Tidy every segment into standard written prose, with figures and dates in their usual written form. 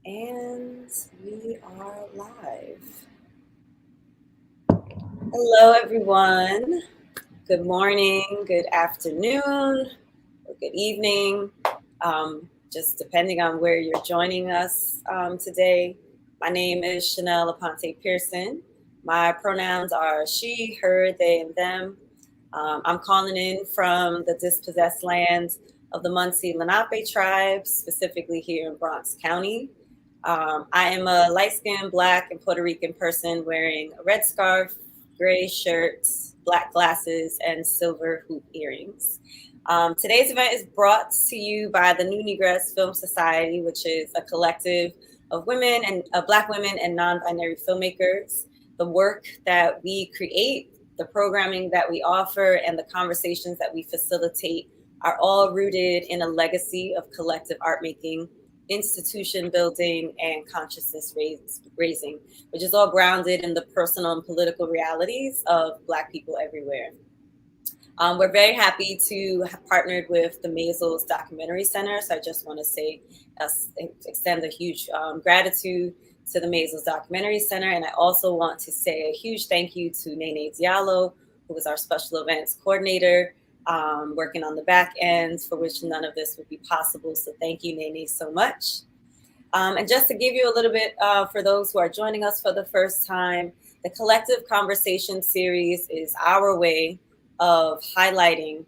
And we are live. Hello, everyone. Good morning, good afternoon, or good evening, just depending on where you're joining us today. My name is Chanelle Aponte Pearson. My pronouns are she, her, they, and them. I'm calling in from the dispossessed lands of the Munsee Lenape tribes, specifically here in Bronx County. I am a light-skinned Black and Puerto Rican person wearing a red scarf, gray shirt, black glasses, and silver hoop earrings. Today's event is brought to you by the new Negress Film Society, which is a collective of women and Black women and non-binary filmmakers. The work that we create, the programming that we offer, and the conversations that we facilitate are all rooted in a legacy of collective art making, institution building, and consciousness raising, which is all grounded in the personal and political realities of Black people everywhere. We're very happy to have partnered with the Measles Documentary Center. So I just want to say, extend a huge gratitude to the Measles Documentary Center. And I also want to say a huge thank you to Nene Diallo, who was our special events coordinator, working on the back end, for which none of this would be possible. So thank you, Nene, so much. And just to give you a little bit, for those who are joining us for the first time, the Collective Conversation series is our way of highlighting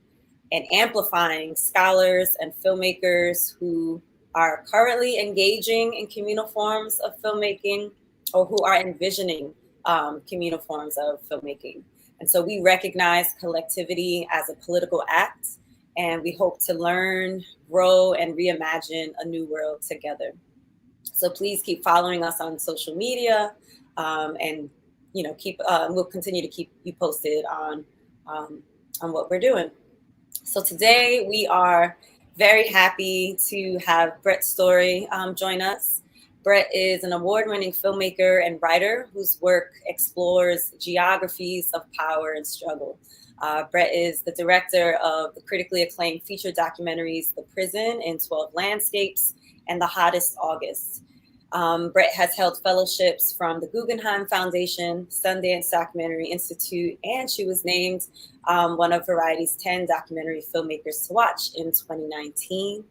and amplifying scholars and filmmakers who are currently engaging in communal forms of filmmaking or who are envisioning communal forms of filmmaking. And so we recognize collectivity as a political act, and we hope to learn, grow, and reimagine a new world together. So please keep following us on social media, and we'll continue to keep you posted on what we're doing. So today we are very happy to have Brett Story join us. Brett is an award-winning filmmaker and writer whose work explores geographies of power and struggle. Brett is the director of the critically acclaimed feature documentaries The Prison in 12 Landscapes and The Hottest August. Brett has held fellowships from the Guggenheim Foundation, Sundance Documentary Institute, and she was named one of Variety's 10 documentary filmmakers to watch in 2019.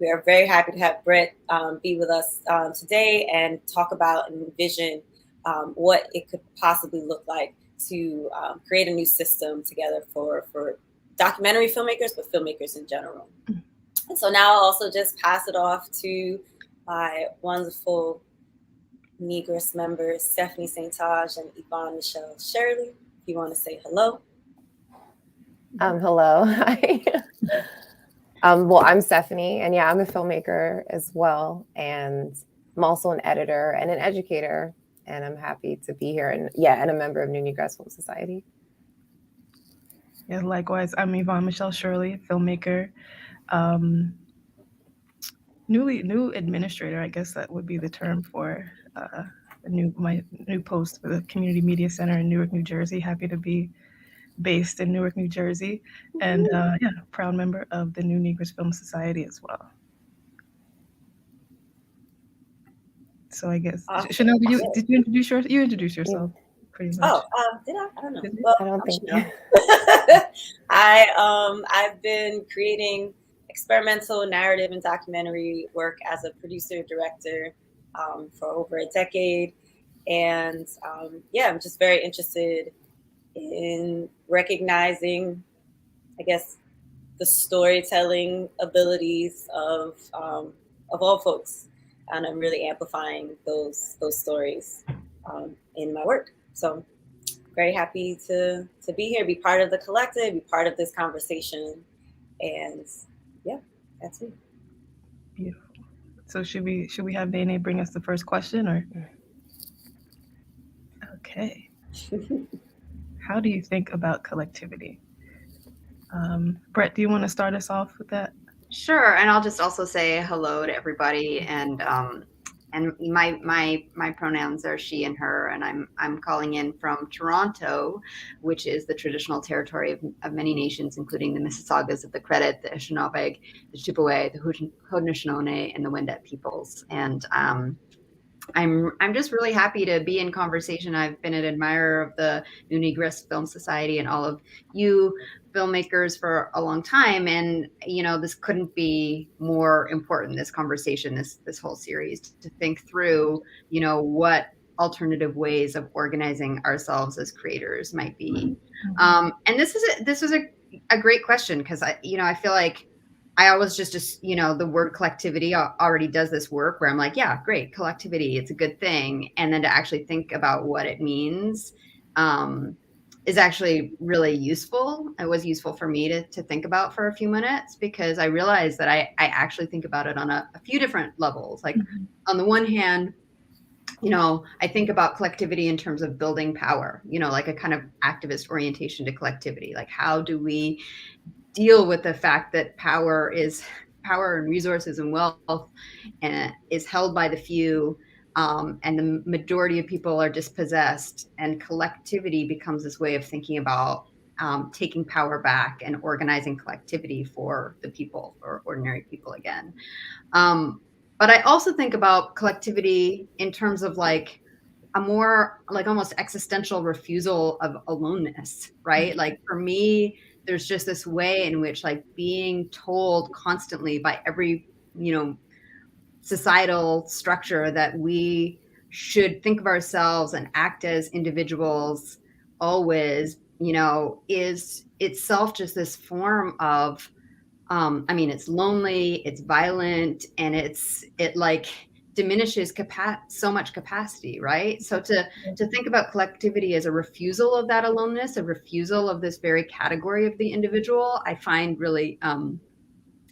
We are very happy to have Brett be with us today and talk about and envision what it could possibly look like to create a new system together for documentary filmmakers, but filmmakers in general. And so now I'll also just pass it off to my wonderful Negress members, Stefani Saintonge and Yvonne Michelle Shirley. If you want to say hello. Hello. Hi. Well, I'm Stefani, and yeah, I'm a filmmaker as well, and I'm also an editor and an educator, and I'm happy to be here, and a member of New Negress Film Society. Yeah, likewise, I'm Yvonne Michelle Shirley, filmmaker, new administrator, I guess that would be the term for my new post for the Community Media Center in Newark, New Jersey. Happy to be based in Newark, New Jersey, and proud member of the new Negress Film Society as well. So I guess, Chanelle, did you introduce yourself? You introduced yourself pretty much. Oh, did I? I don't know. Well, I don't think. I've been creating experimental narrative and documentary work as a producer director for over a decade, and I'm just very interested in recognizing, I guess, the storytelling abilities of all folks, and I'm really amplifying those stories in my work. So very happy to be here, be part of the collective, be part of this conversation, and yeah, that's me. Beautiful. So should we have Nene bring us the first question, or? Okay. How do you think about collectivity? Brett, do you want to start us off with that? Sure, and I'll just also say hello to everybody, and And my pronouns are she and her, and I'm calling in from Toronto, which is the traditional territory of many nations, including the Mississaugas of the Credit, the Anishinaabe, the Chippewa, the Haudenosaunee, and the Wendat peoples. And I'm just really happy to be in conversation. I've been an admirer of the new Negress Film Society and all of you filmmakers for a long time, and this couldn't be more important, this conversation, this whole series, to think through what alternative ways of organizing ourselves as creators might be. And this is a great question, because I feel like I always just the word collectivity already does this work where I'm like, yeah, great, collectivity, it's a good thing. And then to actually think about what it means is actually really useful. It was useful for me to think about for a few minutes, because I realized that I actually think about it on a few different levels. Like on the one hand, I think about collectivity in terms of building power, like a kind of activist orientation to collectivity. Like, how do we deal with the fact that power and resources and wealth is held by the few, and the majority of people are dispossessed, and collectivity becomes this way of thinking about taking power back and organizing collectivity for the people, for ordinary people again. But I also think about collectivity in terms of like a more like almost existential refusal of aloneness, right? Like for me, there's just this way in which like being told constantly by every, societal structure that we should think of ourselves and act as individuals always, is itself just this form of, it's lonely, it's violent, and it like diminishes so much capacity, right? So to think about collectivity as a refusal of that aloneness, a refusal of this very category of the individual, I find really,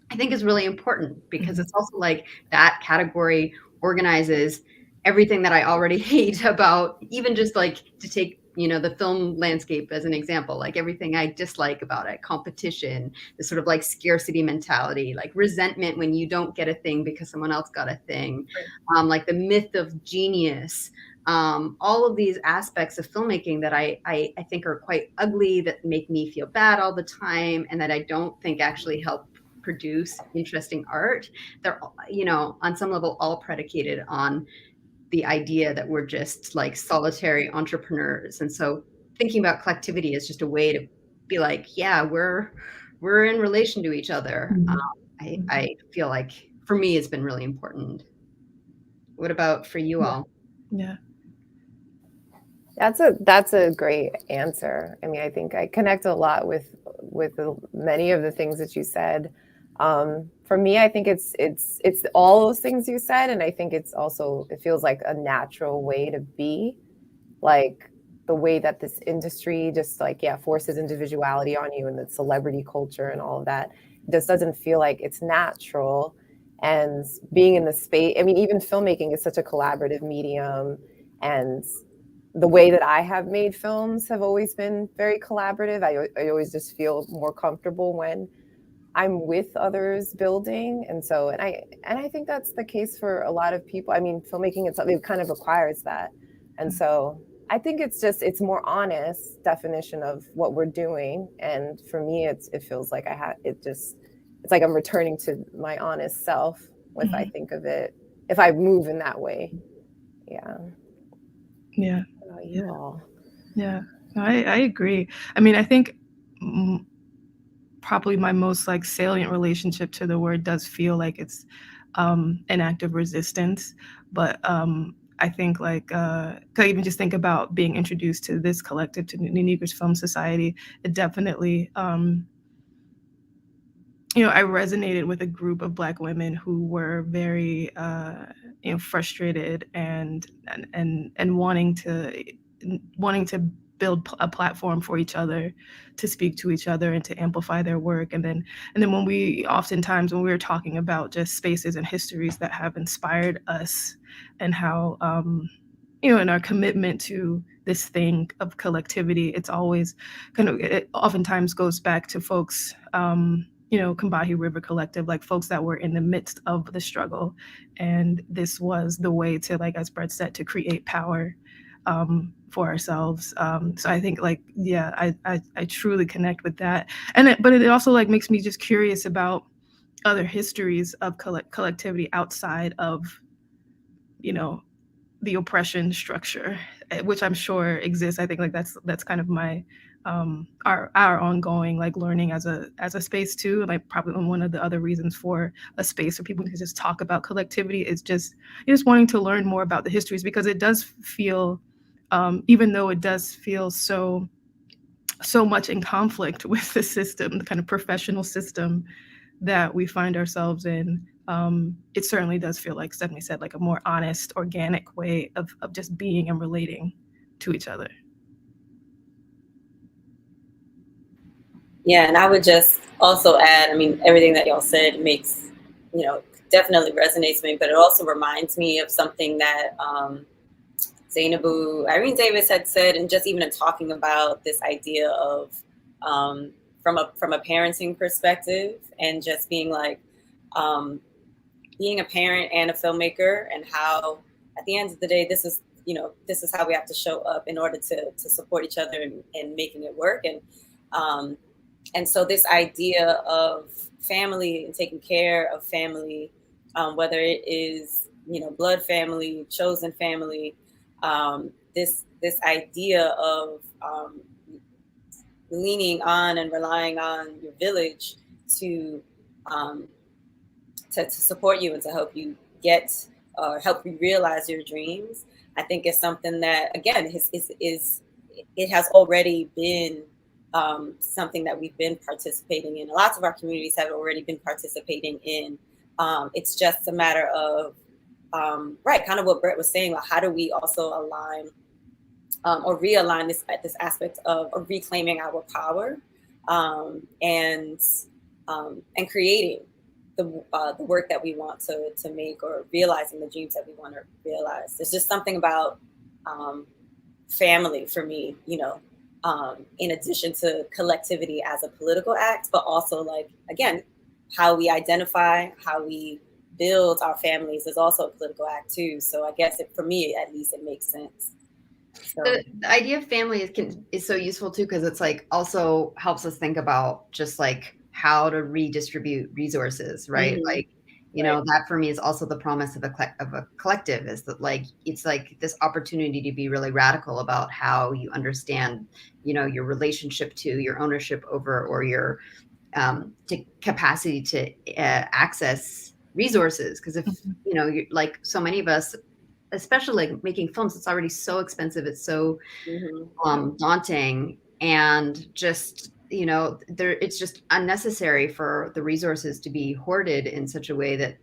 I think is really important, because it's also like that category organizes everything that I already hate about, even just like to take the film landscape as an example, like everything I dislike about it: competition, the sort of like scarcity mentality, like resentment when you don't get a thing because someone else got a thing, like the myth of genius, all of these aspects of filmmaking that I think are quite ugly, that make me feel bad all the time, and that I don't think actually help produce interesting art. They're, on some level all predicated on the idea that we're just like solitary entrepreneurs. And so thinking about collectivity is just a way to be like, yeah, we're in relation to each other. I feel like for me, it's been really important. What about for you all? Yeah. That's a great answer. I mean, I think I connect a lot with many of the things that you said. For me, I think it's all those things you said, and I think it feels like a natural way to be, like the way that this industry just like forces individuality on you, and the celebrity culture and all of that just doesn't feel like it's natural. And being in the space, I mean, even filmmaking is such a collaborative medium, and the way that I have made films have always been very collaborative. I always just feel more comfortable when I'm with others building. And I think that's the case for a lot of people. I mean, filmmaking it kind of requires that. And so I think it's more honest definition of what we're doing. And for me, it feels like it's like I'm returning to my honest self if I think of it, if I move in that way. Yeah. Yeah. How about you all? Yeah, I agree. I mean, I think probably my most like salient relationship to the word does feel like it's an act of resistance. But I think like, I even just think about being introduced to this collective, to the Negress Film Society, it definitely, I resonated with a group of Black women who were very, frustrated and wanting to build a platform for each other, to speak to each other and to amplify their work. And then when we were talking about just spaces and histories that have inspired us, and how, in our commitment to this thing of collectivity, it's always it oftentimes goes back to folks Combahee River Collective, like folks that were in the midst of the struggle. And this was the way to, like, as Brett said, to create power for ourselves. So I think, like, yeah, I truly connect with that. But it also, like, makes me just curious about other histories of collectivity outside of, the oppression structure, which I'm sure exists. I think, like, that's kind of my our ongoing, like, learning as a space too. Like, probably one of the other reasons for a space for people to just talk about collectivity is just wanting to learn more about the histories, because it does feel, even though it does feel so much in conflict with the system, the kind of professional system that we find ourselves in, it certainly does feel, like Stephanie said, like a more honest, organic way of just being and relating to each other. Yeah, and I would just also add, I mean, everything that y'all said makes, definitely resonates with me, but it also reminds me of something that Zainabu Irene Davis had said, and just even in talking about this idea of from a parenting perspective, and just being like being a parent and a filmmaker, and how at the end of the day, this is how we have to show up in order to support each other and making it work. And so this idea of family and taking care of family, whether it is, blood family, chosen family, this idea of leaning on and relying on your village to support you and to help you get or help you realize your dreams, I think is something that, again, it has already been something that we've been participating in. Lots of our communities have already been participating in. It's just a matter of, kind of what Brett was saying, like, how do we also align or realign this aspect of reclaiming our power and creating the work that we want to make, or realizing the dreams that we want to realize. There's just something about family for me, in addition to collectivity as a political act, but also, like, again, how we identify, how we build our families is also a political act too. So I guess for me, at least, it makes sense. So. The idea of family is so useful too, because it's like also helps us think about just like how to redistribute resources, right? Mm-hmm. Like, that for me is also the promise of a collective, is that, like, it's like this opportunity to be really radical about how you understand, your relationship to, your ownership over, or your capacity to access resources. Because if, you're, like, so many of us, especially like making films, it's already so expensive. It's so daunting, and just, it's just unnecessary for the resources to be hoarded in such a way that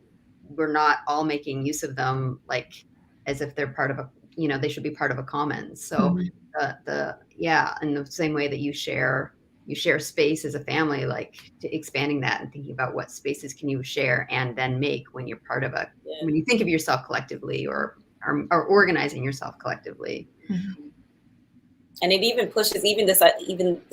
we're not all making use of them, like, as if they're part of they should be part of a commons. So in the same way that you share space as a family, like, to expanding that and thinking about what spaces can you share and then make when you're part of when you think of yourself collectively, or organizing yourself collectively. Mm-hmm. And it even pushes even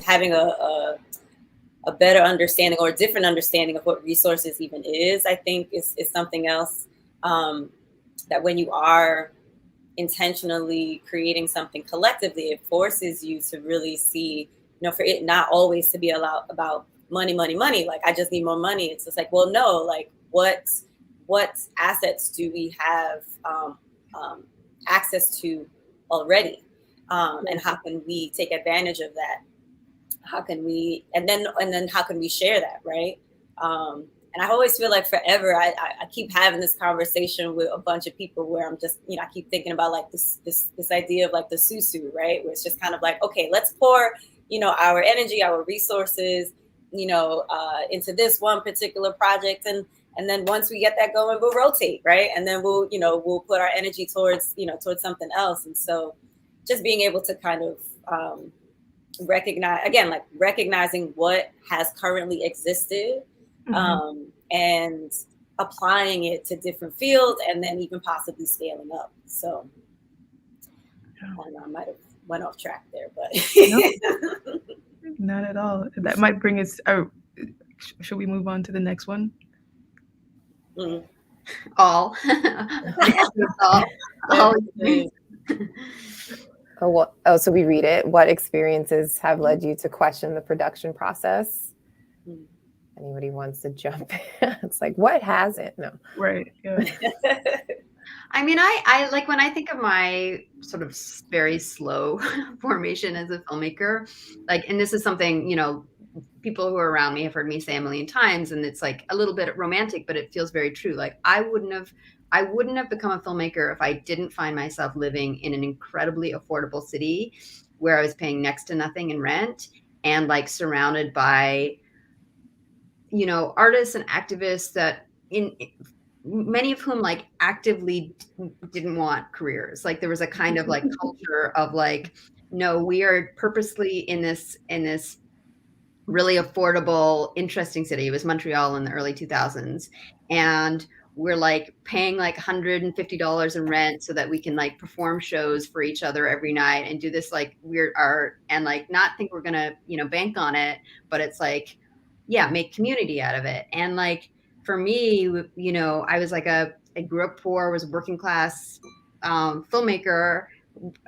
having a better understanding, or a different understanding of what resources even is, I think is something else that when you are intentionally creating something collectively, it forces you to really see, for it not always to be about money, like, I just need more money. It's just like, well, no, like, what assets do we have access to already? And how can we take advantage of that? How can we, and then how can we share that, right? And I always feel like forever, I keep having this conversation with a bunch of people where I'm just, I keep thinking about, like, this idea of, like, the susu, right? Where it's just kind of like, okay, let's pour, our energy, our resources, into this one particular project. And then once we get that going, we'll rotate, right? And then we'll put our energy towards something else. And so just being able to kind of recognizing what has currently existed, and applying it to different fields, and then even possibly scaling up. So I don't know, I might have went off track there, but no, not at all. That might bring us should we move on to the next one? Mm. All. all. So we read it. What experiences have led you to question the production process? Anybody wants to jump in? It's like, what hasn't? No. Right. Yeah. I mean, I like when I think of my sort of very slow formation as a filmmaker, like, and this is something, you know, people who are around me have heard me say a million times, and it's like a little bit romantic, but it feels very true. Like I wouldn't have become a filmmaker if I didn't find myself living in an incredibly affordable city where I was paying next to nothing in rent and like surrounded by, you know, artists and activists that many of whom like actively didn't want careers. Like there was a kind of like culture of like, no, we are purposely in this really affordable, interesting city. It was Montreal in the early 2000s. And we're like paying like $150 in rent so that we can like perform shows for each other every night and do this like weird art and like not think we're gonna, you know, bank on it, but it's like, yeah, make community out of it. And like for me, you know, I was like I grew up poor, was a working class filmmaker,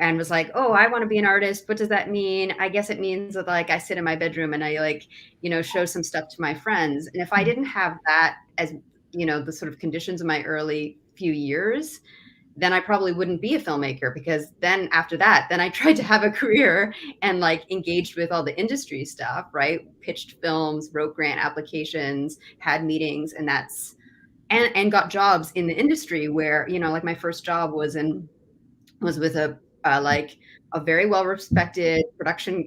and was like, oh, I want to be an artist. What does that mean? I guess it means that like I sit in my bedroom and I like, you know, show some stuff to my friends. And if I didn't have that as, you know, the sort of conditions of my early few years, then I probably wouldn't be a filmmaker, because then after that, then I tried to have a career and like engaged with all the industry stuff, right? Pitched films, wrote grant applications, had meetings, and that's, and got jobs in the industry where, you know, like my first job was with a like a very well-respected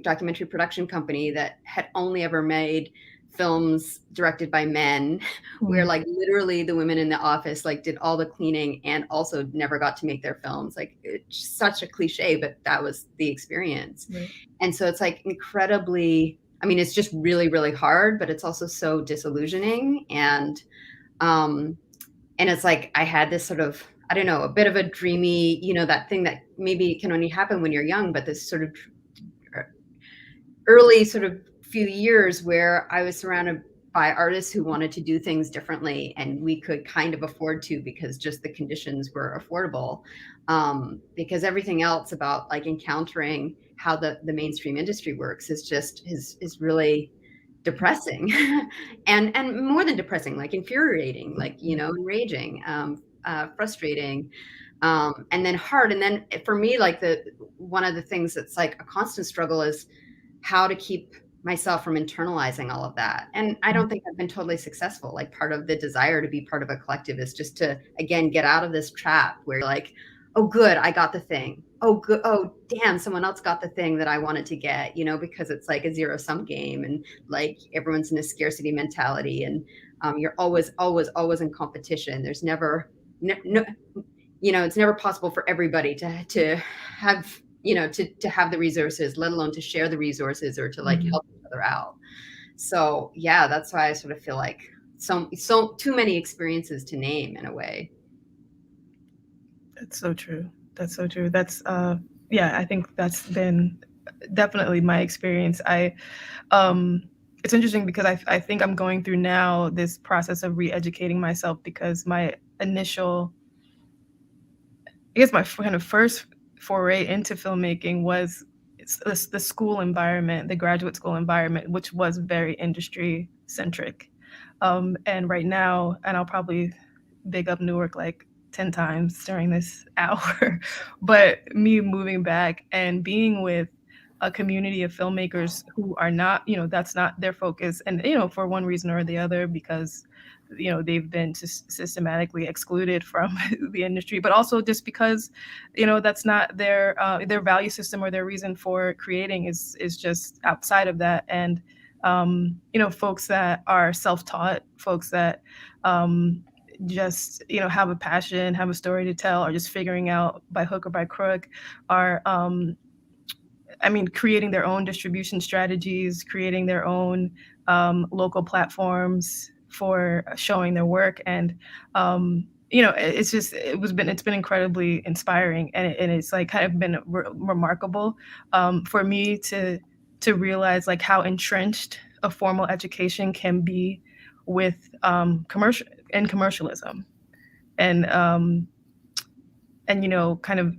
documentary production company that had only ever made films directed by men, where like literally the women in the office like did all the cleaning and also never got to make their films. Like it's such a cliche, but that was the experience. Right. And so it's like incredibly, I mean, it's just really, really hard, but it's also so disillusioning. And it's like I had this sort of, I don't know, a bit of a dreamy, you know, that thing that maybe can only happen when you're young, but this sort of early sort of few years where I was surrounded by artists who wanted to do things differently, and we could kind of afford to because just the conditions were affordable. Because everything else about like encountering how the mainstream industry works is just is really depressing and more than depressing, like infuriating, like, you know, enraging, frustrating, and then hard. And then for me, like one of the things that's like a constant struggle is how to keep myself from internalizing all of that. And I don't think I've been totally successful. Like part of the desire to be part of a collective is just to, again, get out of this trap where you're like, oh, good, I got the thing. Oh, good. Oh, damn, someone else got the thing that I wanted to get, you know, because it's like a zero-sum game, and like everyone's in a scarcity mentality, and you're always in competition. There's never, no, you know, it's never possible for everybody to have, you know, to have the resources, let alone to share the resources or to like help each other out. So yeah, that's why I sort of feel like so too many experiences to name in a way. That's so true. That's so true. That's yeah, I think that's been definitely my experience. It's interesting because I think I'm going through now this process of re-educating myself, because my initial, I guess my kind of first foray into filmmaking was the school environment, the graduate school environment, which was very industry centric. And right now, and I'll probably big up Newark like 10 times during this hour, but me moving back and being with a community of filmmakers who are not, you know, that's not their focus. And, you know, for one reason or the other, because, you know, they've been systematically excluded from the industry, but also just because, you know, that's not their value system, or their reason for creating is just outside of that. And, you know, folks that are self-taught, folks that just, you know, have a passion, have a story to tell, or just figuring out by hook or by crook, are, I mean, creating their own distribution strategies, creating their own local platforms for showing their work. And, you know, it's been incredibly inspiring. And it's like kind of been remarkable for me to realize like how entrenched a formal education can be with commercialism, and you know, kind of,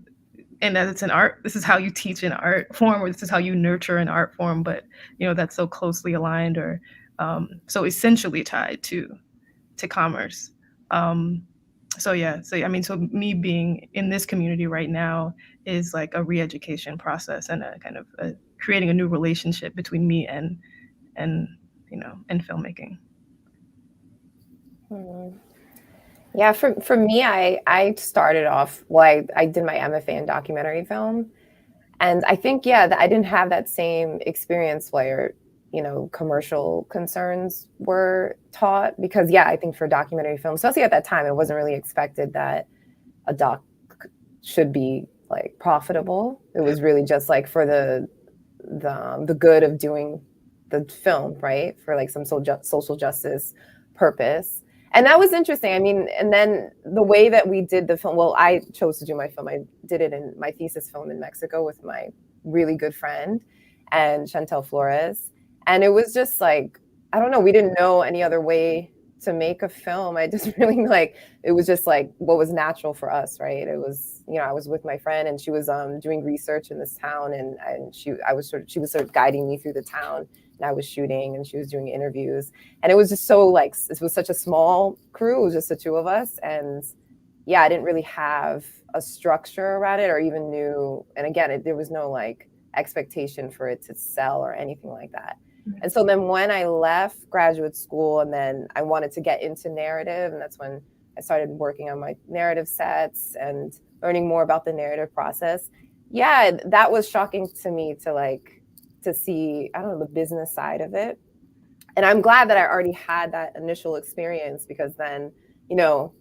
and that it's an art. This is how you teach an art form, or this is how you nurture an art form. But you know, that's so closely aligned, or so essentially tied to commerce. So yeah, so I mean, so me being in this community right now is like a re-education process, and a kind of creating a new relationship between me and you know, and filmmaking. Yeah, for me, I started off, well, I did my MFA in documentary film, and I think, yeah, that I didn't have that same experience where, you know, commercial concerns were taught, because yeah, I think for documentary film, especially at that time, it wasn't really expected that a doc should be like profitable. It was really just like for the good of doing the film, right? For like some social justice purpose. And that was interesting. I mean, and then the way that we did the film, well, I chose to do my film. I did it in my thesis film in Mexico with my really good friend and Chantel Flores. And it was just like, I don't know, we didn't know any other way to make a film. I just really like, it was just like what was natural for us, right? It was, you know, I was with my friend and she was doing research in this town, and she was sort of guiding me through the town, and I was shooting and she was doing interviews. And it was just so like, it was such a small crew. It was just the two of us. And yeah, I didn't really have a structure around it or even knew. And again, there was no like expectation for it to sell or anything like that. And so then when I left graduate school, and then I wanted to get into narrative, and that's when I started working on my narrative sets and learning more about the narrative process. Yeah, that was shocking to me to see, I don't know, the business side of it. And I'm glad that I already had that initial experience, because then, you know,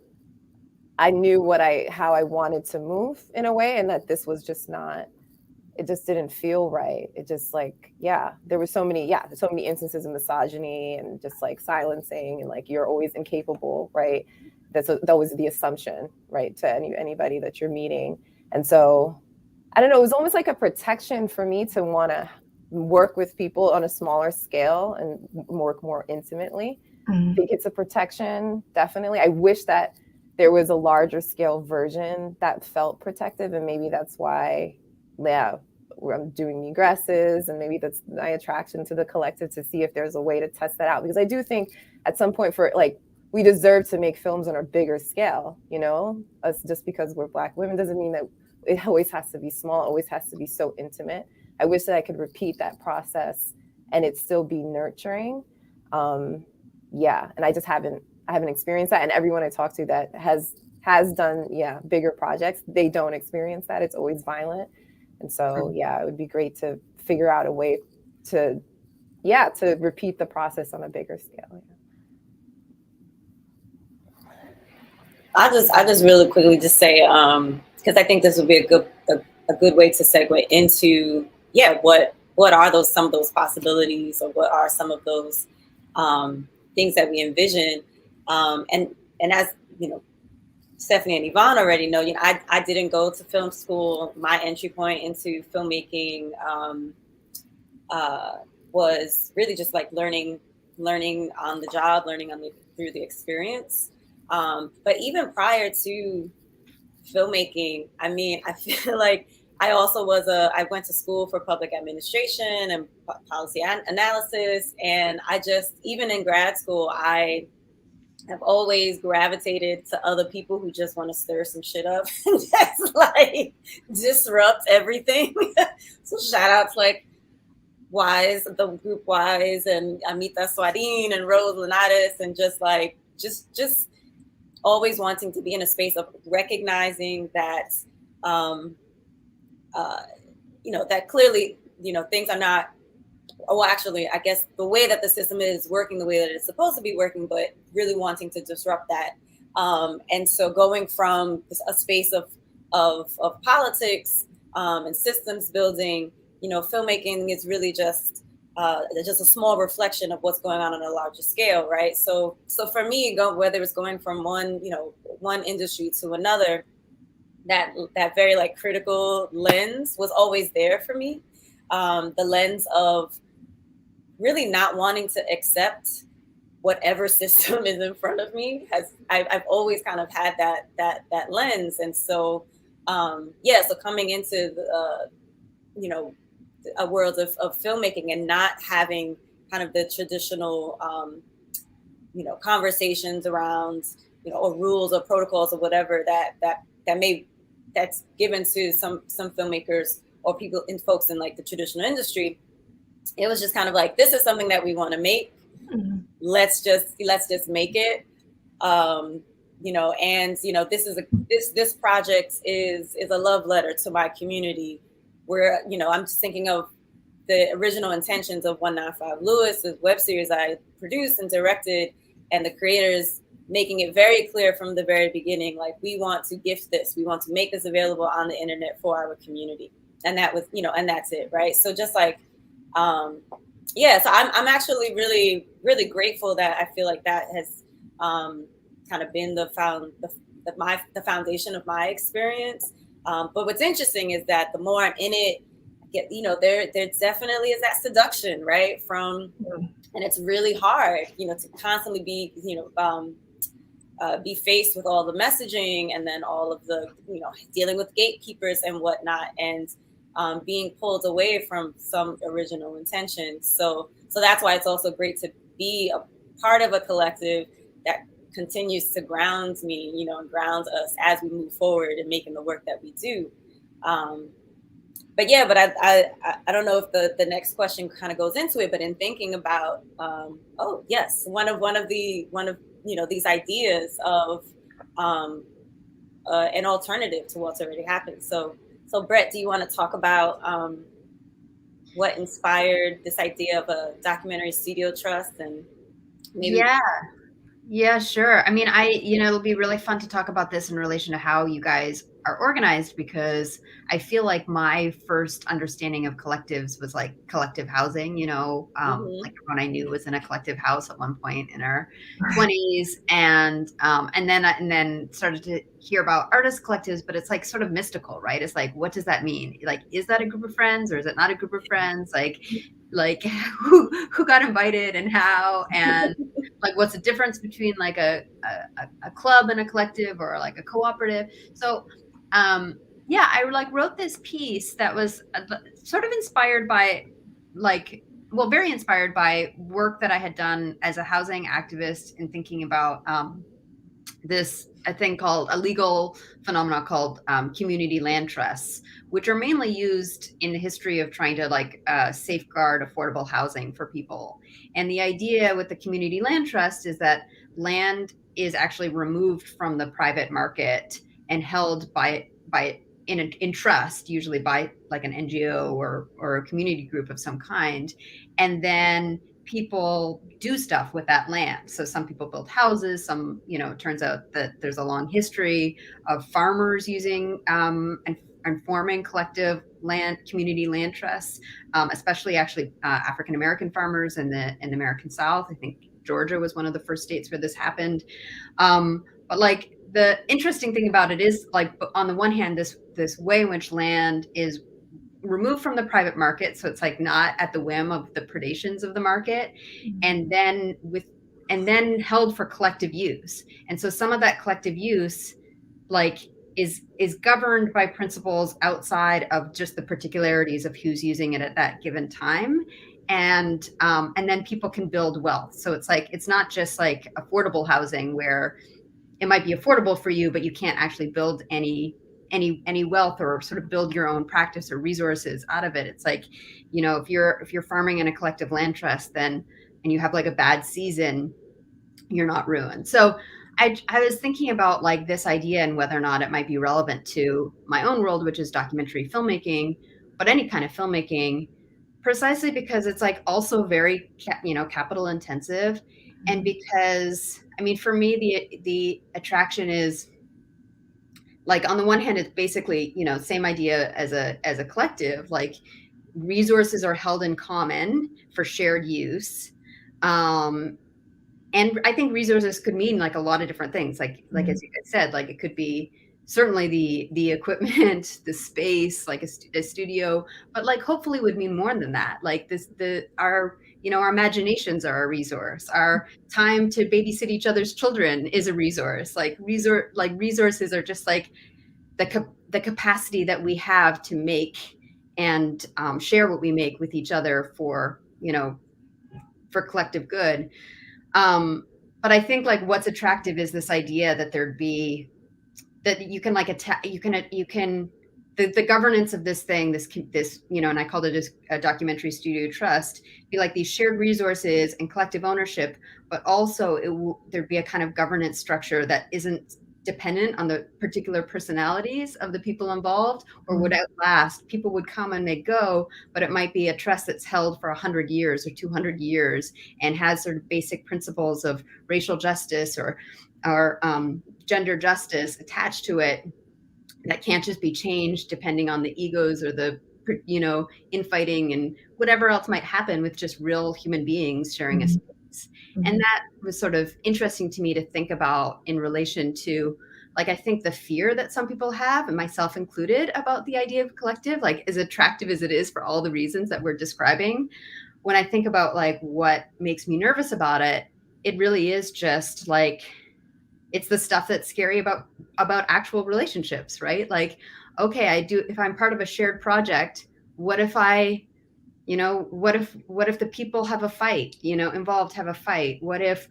I knew how I wanted to move in a way, and that this was just not, it just didn't feel right. It just like, yeah, there were so many instances of misogyny and just like silencing, and like, you're always incapable, right? That was the assumption, right? To anybody that you're meeting. And so, I don't know, it was almost like a protection for me to want to work with people on a smaller scale and work more intimately. I think it's a protection, definitely. I wish that there was a larger scale version that felt protective, and maybe that's why, yeah, I'm doing Negresses, and maybe that's my attraction to the collective, to see if there's a way to test that out. Because I do think at some point, for like, we deserve to make films on a bigger scale, you know? Just because we're Black women doesn't mean that it always has to be small, always has to be so intimate. I wish that I could repeat that process and it still be nurturing. Yeah, and I haven't experienced that. And everyone I talk to that has done, yeah, bigger projects, they don't experience that. It's always violent. And so, yeah, it would be great to figure out a way to repeat the process on a bigger scale. Yeah. I'll just really quickly just say, because I think this would be a good way to segue into, yeah, what are some of those possibilities, or what are some of those things that we envision, and as you know, Stefani and Yvonne already know, you know, I didn't go to film school. My entry point into filmmaking was really just like learning on the job, through the experience. But even prior to filmmaking, I mean, I feel like I went to school for public administration and policy analysis. And I just, even in grad school, I have always gravitated to other people who just want to stir some shit up and just like disrupt everything. So shout out to like Wise, the group Wise, and Amita Swadin and Rose Lenatus, and just always wanting to be in a space of recognizing that, you know, that clearly, you know, things are not, well, actually, I guess the way that the system is working the way that it's supposed to be working, but really wanting to disrupt that. And so going from a space of politics and systems building, you know, filmmaking is really just a small reflection of what's going on a larger scale, right? So for me, whether it's going from one industry to another, that very like critical lens was always there for me. The lens of really not wanting to accept whatever system is in front of me. I've always kind of had that lens. And so so coming into the, a world of filmmaking and not having kind of the traditional conversations around or rules or protocols or whatever that's given to some filmmakers or people in folks in like the traditional industry. It was just kind of like, this is something that we want to make. Mhm. Let's just make it. This project is a love letter to my community, where I'm just thinking of the original intentions of 195 Lewis, the web series I produced and directed, and the creators making it very clear from the very beginning, like, we want to gift this, we want to make this available on the internet for our community. And that was, and that's it, right? So just like, so I'm actually really, really grateful that I feel like that has kind of been the foundation of my experience. But what's interesting is that the more I'm in it, there definitely is that seduction, right? And it's really hard, to constantly be, be faced with all the messaging and then all of the, dealing with gatekeepers and whatnot, and being pulled away from some original intentions. So that's why it's also great to be a part of a collective that continues to ground me, and ground us as we move forward in making the work that we do. But I don't know if the next question kind of goes into it, but in thinking about, one of these ideas of an alternative to what's already happened. So Brett, do you want to talk about what inspired this idea of a documentary studio trust, and maybe? Yeah, sure. I mean, it'll be really fun to talk about this in relation to how you guys are organized, because I feel like my first understanding of collectives was like collective housing, like everyone I knew was in a collective house at one point in our 20s. And then started to hear about artist collectives, but it's like sort of mystical, right? It's like, what does that mean? Like, is that a group of friends or is it not a group of friends? Like who got invited and how, and like, what's the difference between like a club and a collective, or like a cooperative? So I like wrote this piece that was sort of inspired by very inspired by work that I had done as a housing activist in thinking about a legal phenomenon called community land trusts, which are mainly used in the history of trying to safeguard affordable housing for people. And the idea with the community land trust is that land is actually removed from the private market and held in trust, usually by like an NGO or a community group of some kind. And then people do stuff with that land. So some people build houses, some, it turns out that there's a long history of farmers using and forming collective community land trusts, especially actually African-American farmers in the American South. I think Georgia was one of the first states where this happened. But like, the interesting thing about it is, like, on the one hand, this way in which land is removed from the private market, so it's like not at the whim of the predations of the market, and then held for collective use. And so some of that collective use is governed by principles outside of just the particularities of who's using it at that given time. And then people can build wealth. So it's like, it's not just like affordable housing where it might be affordable for you, but you can't actually build any wealth or sort of build your own practice or resources out of it. It's like, if you're farming in a collective land trust, and you have like a bad season, you're not ruined. So I was thinking about like this idea and whether or not it might be relevant to my own world, which is documentary filmmaking, but any kind of filmmaking, precisely because it's like also very, capital intensive. And because, I mean, for me, the attraction is, like, on the one hand, it's basically, same idea as a collective, like resources are held in common for shared use. And I think resources could mean like a lot of different things. Like as you said, like it could be certainly the equipment, the space, like a studio, but like hopefully would mean more than that. Like our Our imaginations are a resource. Our time to babysit each other's children is a resource. Resources are just like the capacity that we have to make and share what we make with each other for collective good. But I think like what's attractive is this idea that that you can like the governance of this thing, this and I called it a documentary studio trust, be like these shared resources and collective ownership, but also there'd be a kind of governance structure that isn't dependent on the particular personalities of the people involved or would outlast. People would come and they go, but it might be a trust that's held for 100 years or 200 years and has sort of basic principles of racial justice or gender justice attached to it that can't just be changed depending on the egos or the infighting and whatever else might happen with just real human beings sharing a space. And that was sort of interesting to me to think about in relation to, like, I think the fear that some people have, and myself included, about the idea of collective, like as attractive as it is for all the reasons that we're describing. When I think about like what makes me nervous about it, it really is just like, it's the stuff that's scary about actual relationships, right? Like, okay, if I'm part of a shared project, what if what if the people have a fight, involved have a fight? What if,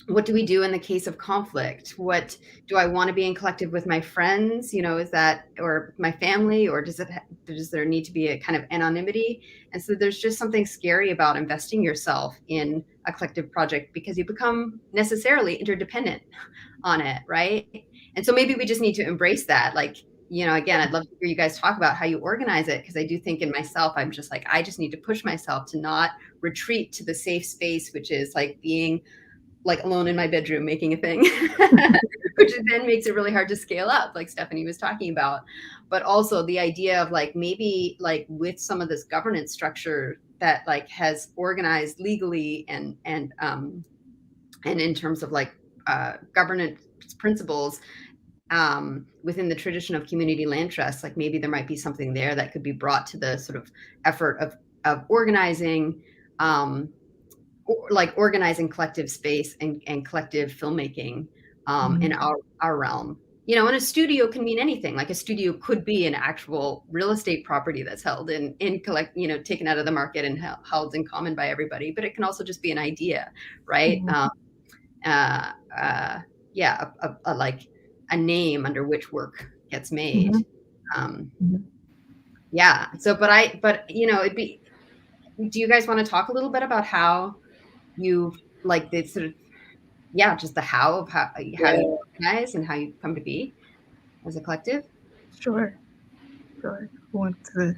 what do we do in the case of conflict? What do I want to be in collective with my friends? Is that, or my family, or does there need to be a kind of anonymity? And so there's just something scary about investing yourself in a collective project because you become necessarily interdependent on it, right? And so maybe we just need to embrace that. Like, again, I'd love to hear you guys talk about how you organize it, because I do think in myself, I'm just like, I just need to push myself to not retreat to the safe space, which is like being like alone in my bedroom making a thing, which then makes it really hard to scale up, like Stefani was talking about. But also the idea of like, maybe like with some of this governance structure that like has organized legally and in terms of like governance principles within the tradition of community land trusts, like maybe there might be something there that could be brought to the sort of effort of organizing, like organizing collective space and collective filmmaking in our realm. And a studio can mean anything. Like a studio could be an actual real estate property that's held in taken out of the market and held in common by everybody. But it can also just be an idea, right? Like a name under which work gets made. Yeah. So, it'd be. Do you guys want to talk a little bit about how you like the sort of, just the how of how you organize and how you come to be as a collective? Sure. Who wants to?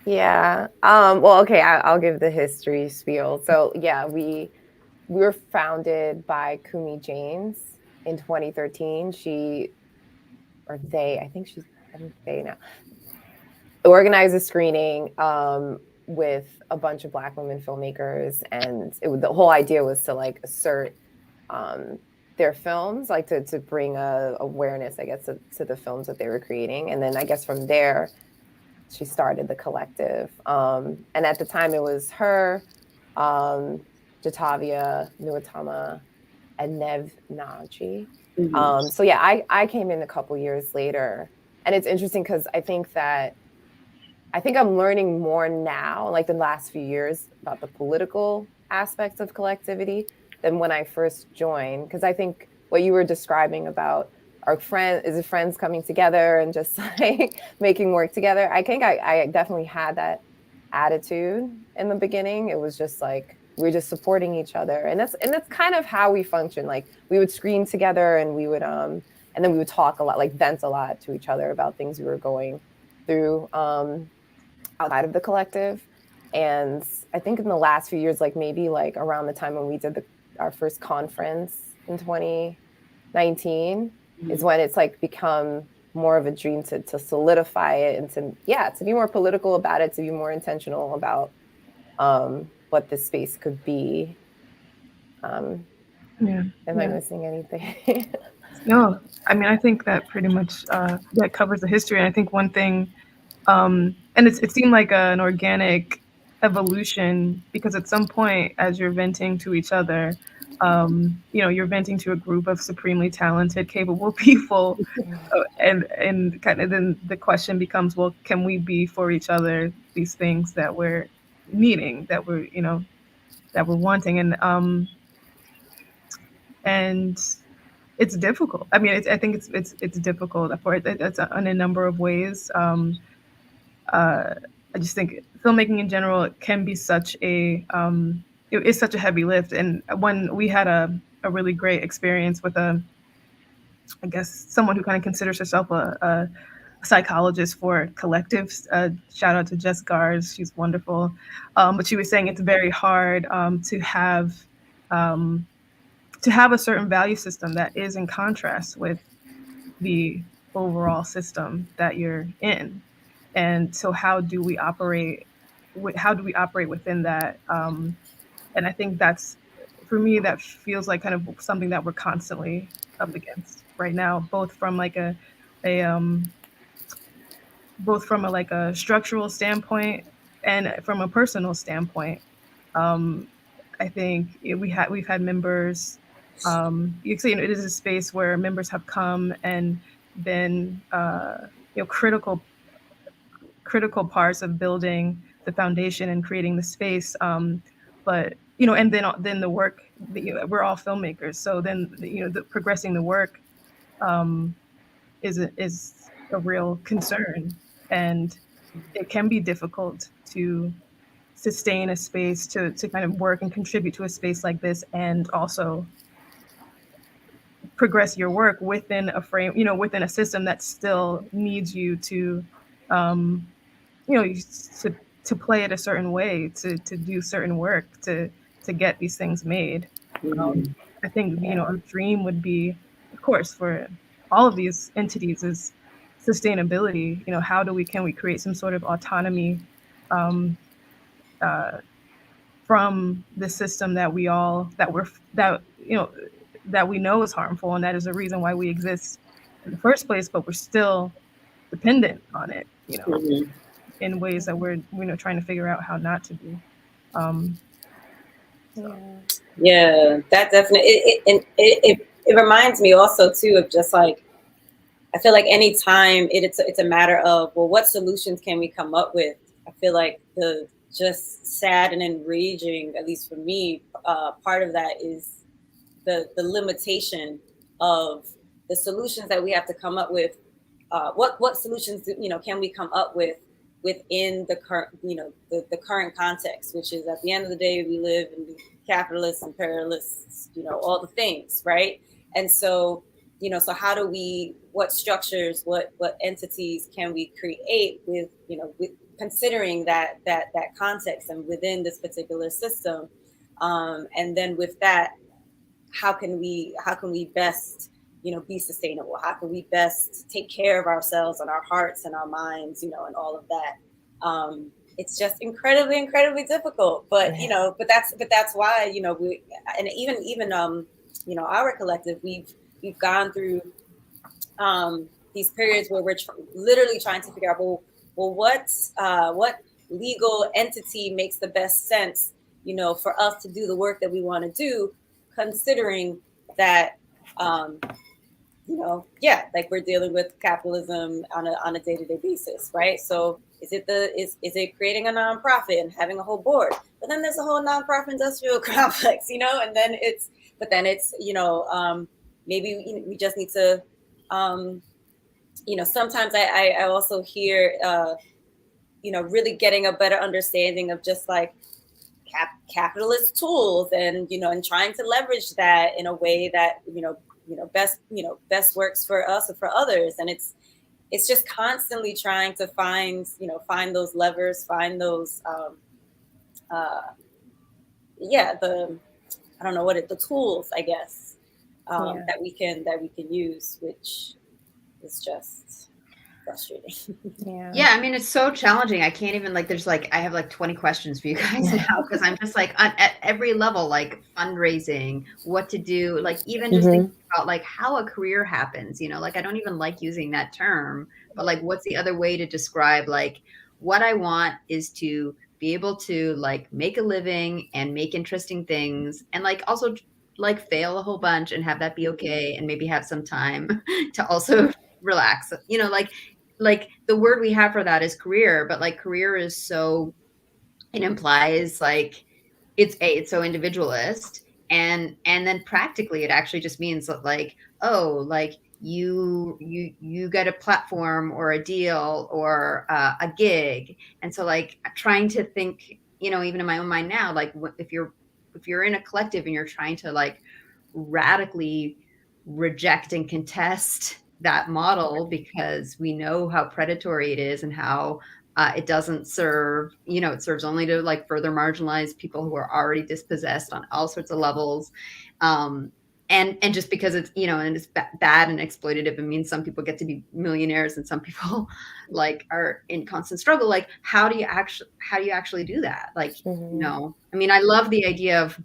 Yeah. Well, okay. I'll give the history spiel. So yeah, we were founded by Kumi James in 2013. I think they now organized a screening with a bunch of Black women filmmakers, and the whole idea was to like assert their films, like to bring awareness, I guess, to the films that they were creating. And then I guess from there, she started the collective. And at the time, it was her, Jatavia, Nuatama, and Nev Naji. So yeah, I came in a couple years later, and it's interesting because I think I'm learning more now, like the last few years, about the political aspects of collectivity than when I first joined. Because I think what you were describing about our friends coming together and just like making work together, I think I definitely had that attitude in the beginning. It was just like, we were just supporting each other. And that's kind of how we function. Like we would screen together and we would, and then we would talk a lot, like vent a lot to each other about things we were going through outside of the collective. And I think in the last few years, like maybe like around the time when we did our first conference in 2019 is when it's like become more of a dream to solidify it and to be more political about it, to be more intentional about what this space could be. Am I missing anything? No, I mean, I think that pretty much that covers the history. And I think one thing, and it seemed like an organic evolution, because at some point, as you're venting to each other, you're venting to a group of supremely talented, capable people, and kind of then the question becomes, well, can we be for each other these things that we're needing, that we're wanting, and it's difficult. I mean, I think it's difficult for it. It's in a number of ways. I just think filmmaking in general can be such a it is such a heavy lift. And when we had a really great experience with I guess someone who kind of considers herself a psychologist for collectives. Shout out to Jess Gars, she's wonderful. But she was saying it's very hard to have a certain value system that is in contrast with the overall system that you're in. And so how do we operate within that? And I think that's, for me, that feels like kind of something that we're constantly up against right now, both from like a structural standpoint and from a personal standpoint. I think we've had members. You see, it is a space where members have come and been critical parts of building the foundation and creating the space. But and then the work. We're all filmmakers, so then progressing the work is a real concern, and it can be difficult to sustain a space to kind of work and contribute to a space like this, and also progress your work within a frame, within a system that still needs you to to play it a certain way, to do certain work, to get these things made. I think a dream would be, of course, for all of these entities is sustainability. How can we create some sort of autonomy from the system that we know is harmful, and that is the reason why we exist in the first place, but we're still dependent on it, in ways that we're trying to figure out how not to be. Yeah, that definitely it reminds me also too of just like, I feel like anytime it's a matter of, well, what solutions can we come up with? I feel like the just sad and enraging, at least for me, part of that is the limitation of the solutions that we have to come up with. What solutions can we come up with within the current the current context, which is, at the end of the day, we live in the capitalist, imperialist, all the things, right? And so so how do we, what structures, what entities can we create with considering that context and within this particular system, and then with that, how can we best be sustainable? How can we best take care of ourselves and our hearts and our minds, and all of that? It's just incredibly difficult, but but that's why we, and even our collective, we've gone through these periods where we're literally trying to figure out, well, what legal entity makes the best sense, for us to do the work that we want to do, considering that, like we're dealing with capitalism on a day-to-day basis, right? So is it creating a nonprofit and having a whole board? But then there's a whole nonprofit industrial complex, and then it's maybe we just need to, sometimes I also hear, really getting a better understanding of just like capitalist tools, and and trying to leverage that in a way that best works for us or for others. And it's just constantly trying to find those levers, find those the tools, I guess, that we can use, which is just frustrating. Yeah, I mean, it's so challenging. I can't even I have 20 questions for you guys now, because I'm just at every level, like fundraising, what to do, even just thinking about how a career happens, I don't even like using that term, but what's the other way to describe what I want is to be able to like make a living and make interesting things, and like also like fail a whole bunch and have that be okay, and maybe have some time to also relax. You know, like the word we have for that is career, but like career is so, it implies like it's so individualist, and then practically it actually just means that like, oh, like you get a platform or a deal or a gig. And so like trying to think, you know, even in my own mind now, like if you're in a collective and you're trying to like radically reject and contest that model because we know how predatory it is and how it doesn't serve, you know, it serves only to like further marginalize people who are already dispossessed on all sorts of levels. And just because it's, you know, and it's bad and exploitative, it means some people get to be millionaires and some people like are in constant struggle. Like, how do you actually do that? Like, Mm-hmm. no, I mean, I love the idea of,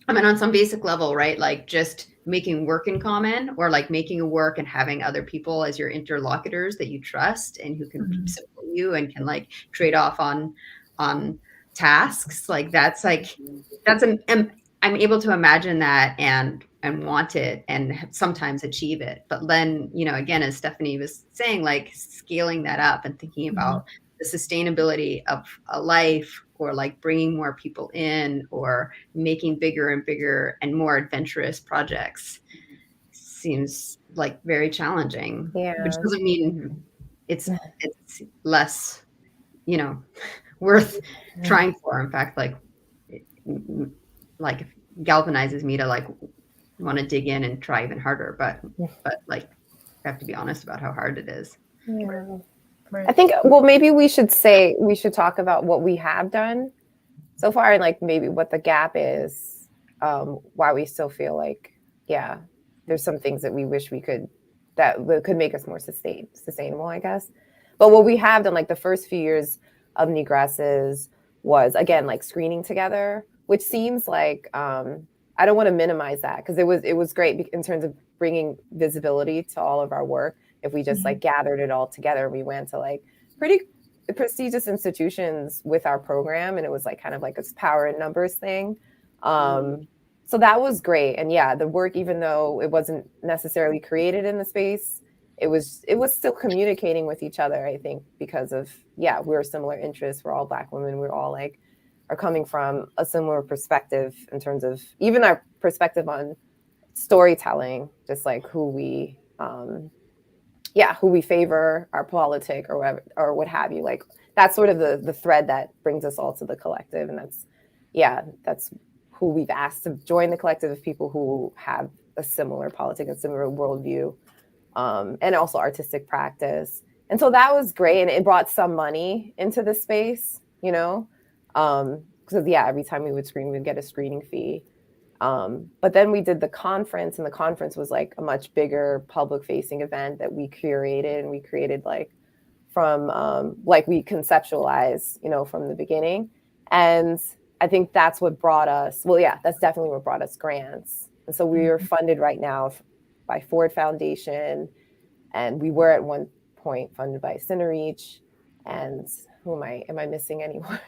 I mean, on some basic level, right? Like just making work in common, or like making a work and having other people as your interlocutors that you trust and who can support you and can like trade off on tasks. Like that's I'm able to imagine that and want it and sometimes achieve it. But then, you know, again, as Stefani was saying, like scaling that up and thinking about the sustainability of a life, or like bringing more people in, or making bigger and bigger and more adventurous projects seems like very challenging. Yeah. Which doesn't mean it's less, you know, worth trying for. In fact, like it galvanizes me to like want to dig in and try even harder. But like I have to be honest about how hard it is. Yeah. Right. I think, well, maybe we should talk about what we have done so far, and like maybe what the gap is, why we still feel like, yeah, there's some things that we wish we could, that could make us more sustainable, I guess. But what we have done, like the first few years of Negresses was, again, like screening together, which seems like, I don't want to minimize that, because it was great in terms of bringing visibility to all of our work. If we just like gathered it all together, we went to like pretty prestigious institutions with our program, and it was like kind of like a power in numbers thing. So that was great. And yeah, the work, even though it wasn't necessarily created in the space, it was still communicating with each other, I think, because of, yeah, we're similar interests. We're all Black women. We're all like are coming from a similar perspective in terms of even our perspective on storytelling, just like who we favor, our politic or whatever, or what have you. Like that's sort of the thread that brings us all to the collective. And that's who we've asked to join the collective, of people who have a similar politic and similar worldview, and also artistic practice. And so that was great. And it brought some money into the space, you know, because yeah, every time we would screen, we'd get a screening fee. But then we did the conference, and the conference was like a much bigger public facing event that we curated, and we created like from like we conceptualized, you know, from the beginning. And I think that's what brought us, well, yeah, that's definitely what brought us grants. And so we are funded right now by Ford Foundation, and we were at one point funded by CineReach, and who am I missing anyone?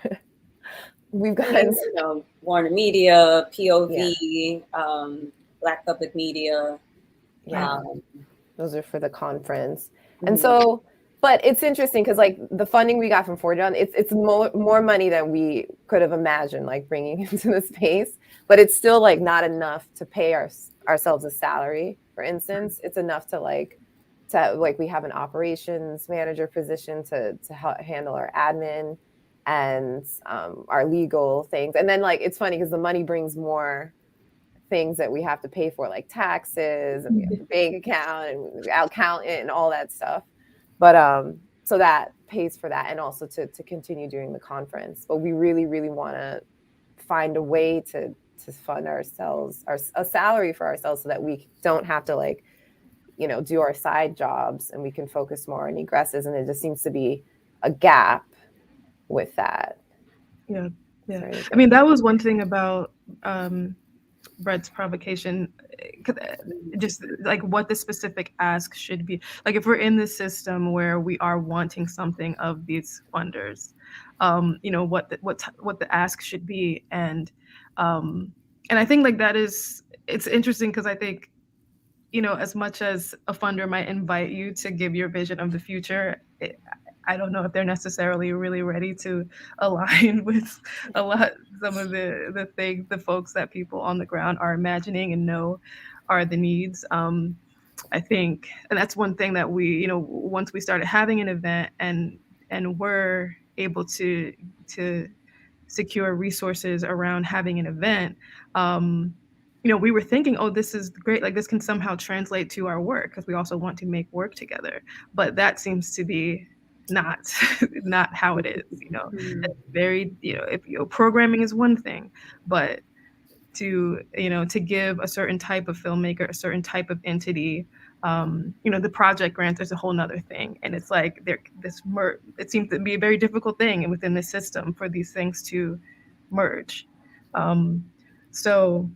We've got, you know, Warner Media, POV, Black Public Media. Yeah, those are for the conference. And so, but it's interesting because like the funding we got from Ford, it's more money than we could have imagined, like bringing into the space, but it's still like not enough to pay ourselves a salary. For instance, it's enough to we have an operations manager position to handle our admin and our legal things. And then like, it's funny because the money brings more things that we have to pay for, like taxes, and we have a bank account and accountant and all that stuff. But so that pays for that, and also to continue doing the conference. But we really, really want to find a way to fund ourselves, a salary for ourselves, so that we don't have to like, you know, do our side jobs, and we can focus more on Negresses. And it just seems to be a gap with that. Yeah. I mean, that was one thing about Brett's provocation, just like what the specific ask should be. Like if we're in this system where we are wanting something of these funders, what the ask should be. And I think like it's interesting because I think, as much as a funder might invite you to give your vision of the future, I don't know if they're necessarily really ready to align with some of the things, the folks that people on the ground are imagining and know are the needs. I think, and that's one thing that we, once we started having an event and were able to secure resources around having an event, we were thinking, oh, this is great. Like this can somehow translate to our work because we also want to make work together. But that seems to be not how it is. It's very, if programming is one thing, but to give a certain type of filmmaker, a certain type of entity, the project grants is a whole nother thing. And it's like it seems to be a very difficult thing within the system for these things to merge. So,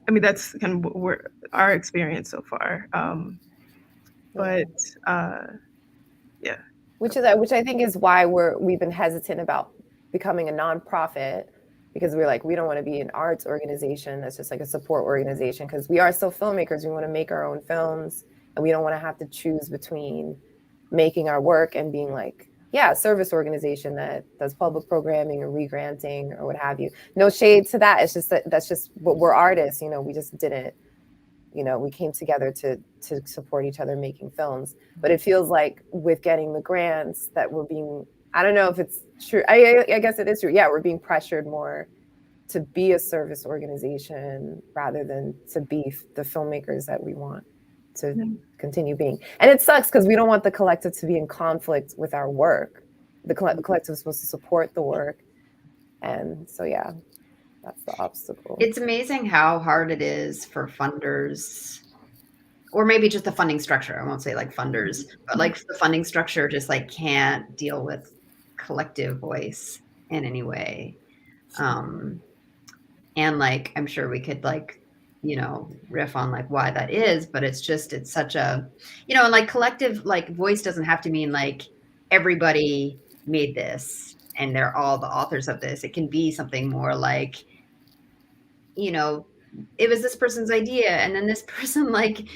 I mean, that's kind of our experience so far. Yeah. Which I think is why we've been hesitant about becoming a nonprofit, because we're like, we don't want to be an arts organization that's just like a support organization, because we are still filmmakers. We want to make our own films, and we don't want to have to choose between making our work and being like, a service organization that does public programming or re-granting or what have you. No shade to that. It's just that's just what we're artists. We just didn't. We came together to support each other making films. But it feels like with getting the grants that we're being, I don't know if it's true. I guess it is true. Yeah, we're being pressured more to be a service organization rather than to be the filmmakers that we want to continue being. And it sucks because we don't want the collective to be in conflict with our work. The collective is supposed to support the work. And so, that's the obstacle. It's amazing how hard it is for funders, or maybe just the funding structure. I won't say like funders, but like the funding structure just like can't deal with collective voice in any way. And like, I'm sure we could like, riff on like why that is, but it's such a, and like collective, like voice doesn't have to mean like everybody made this and they're all the authors of this. It can be something more like, it was this person's idea and then this person like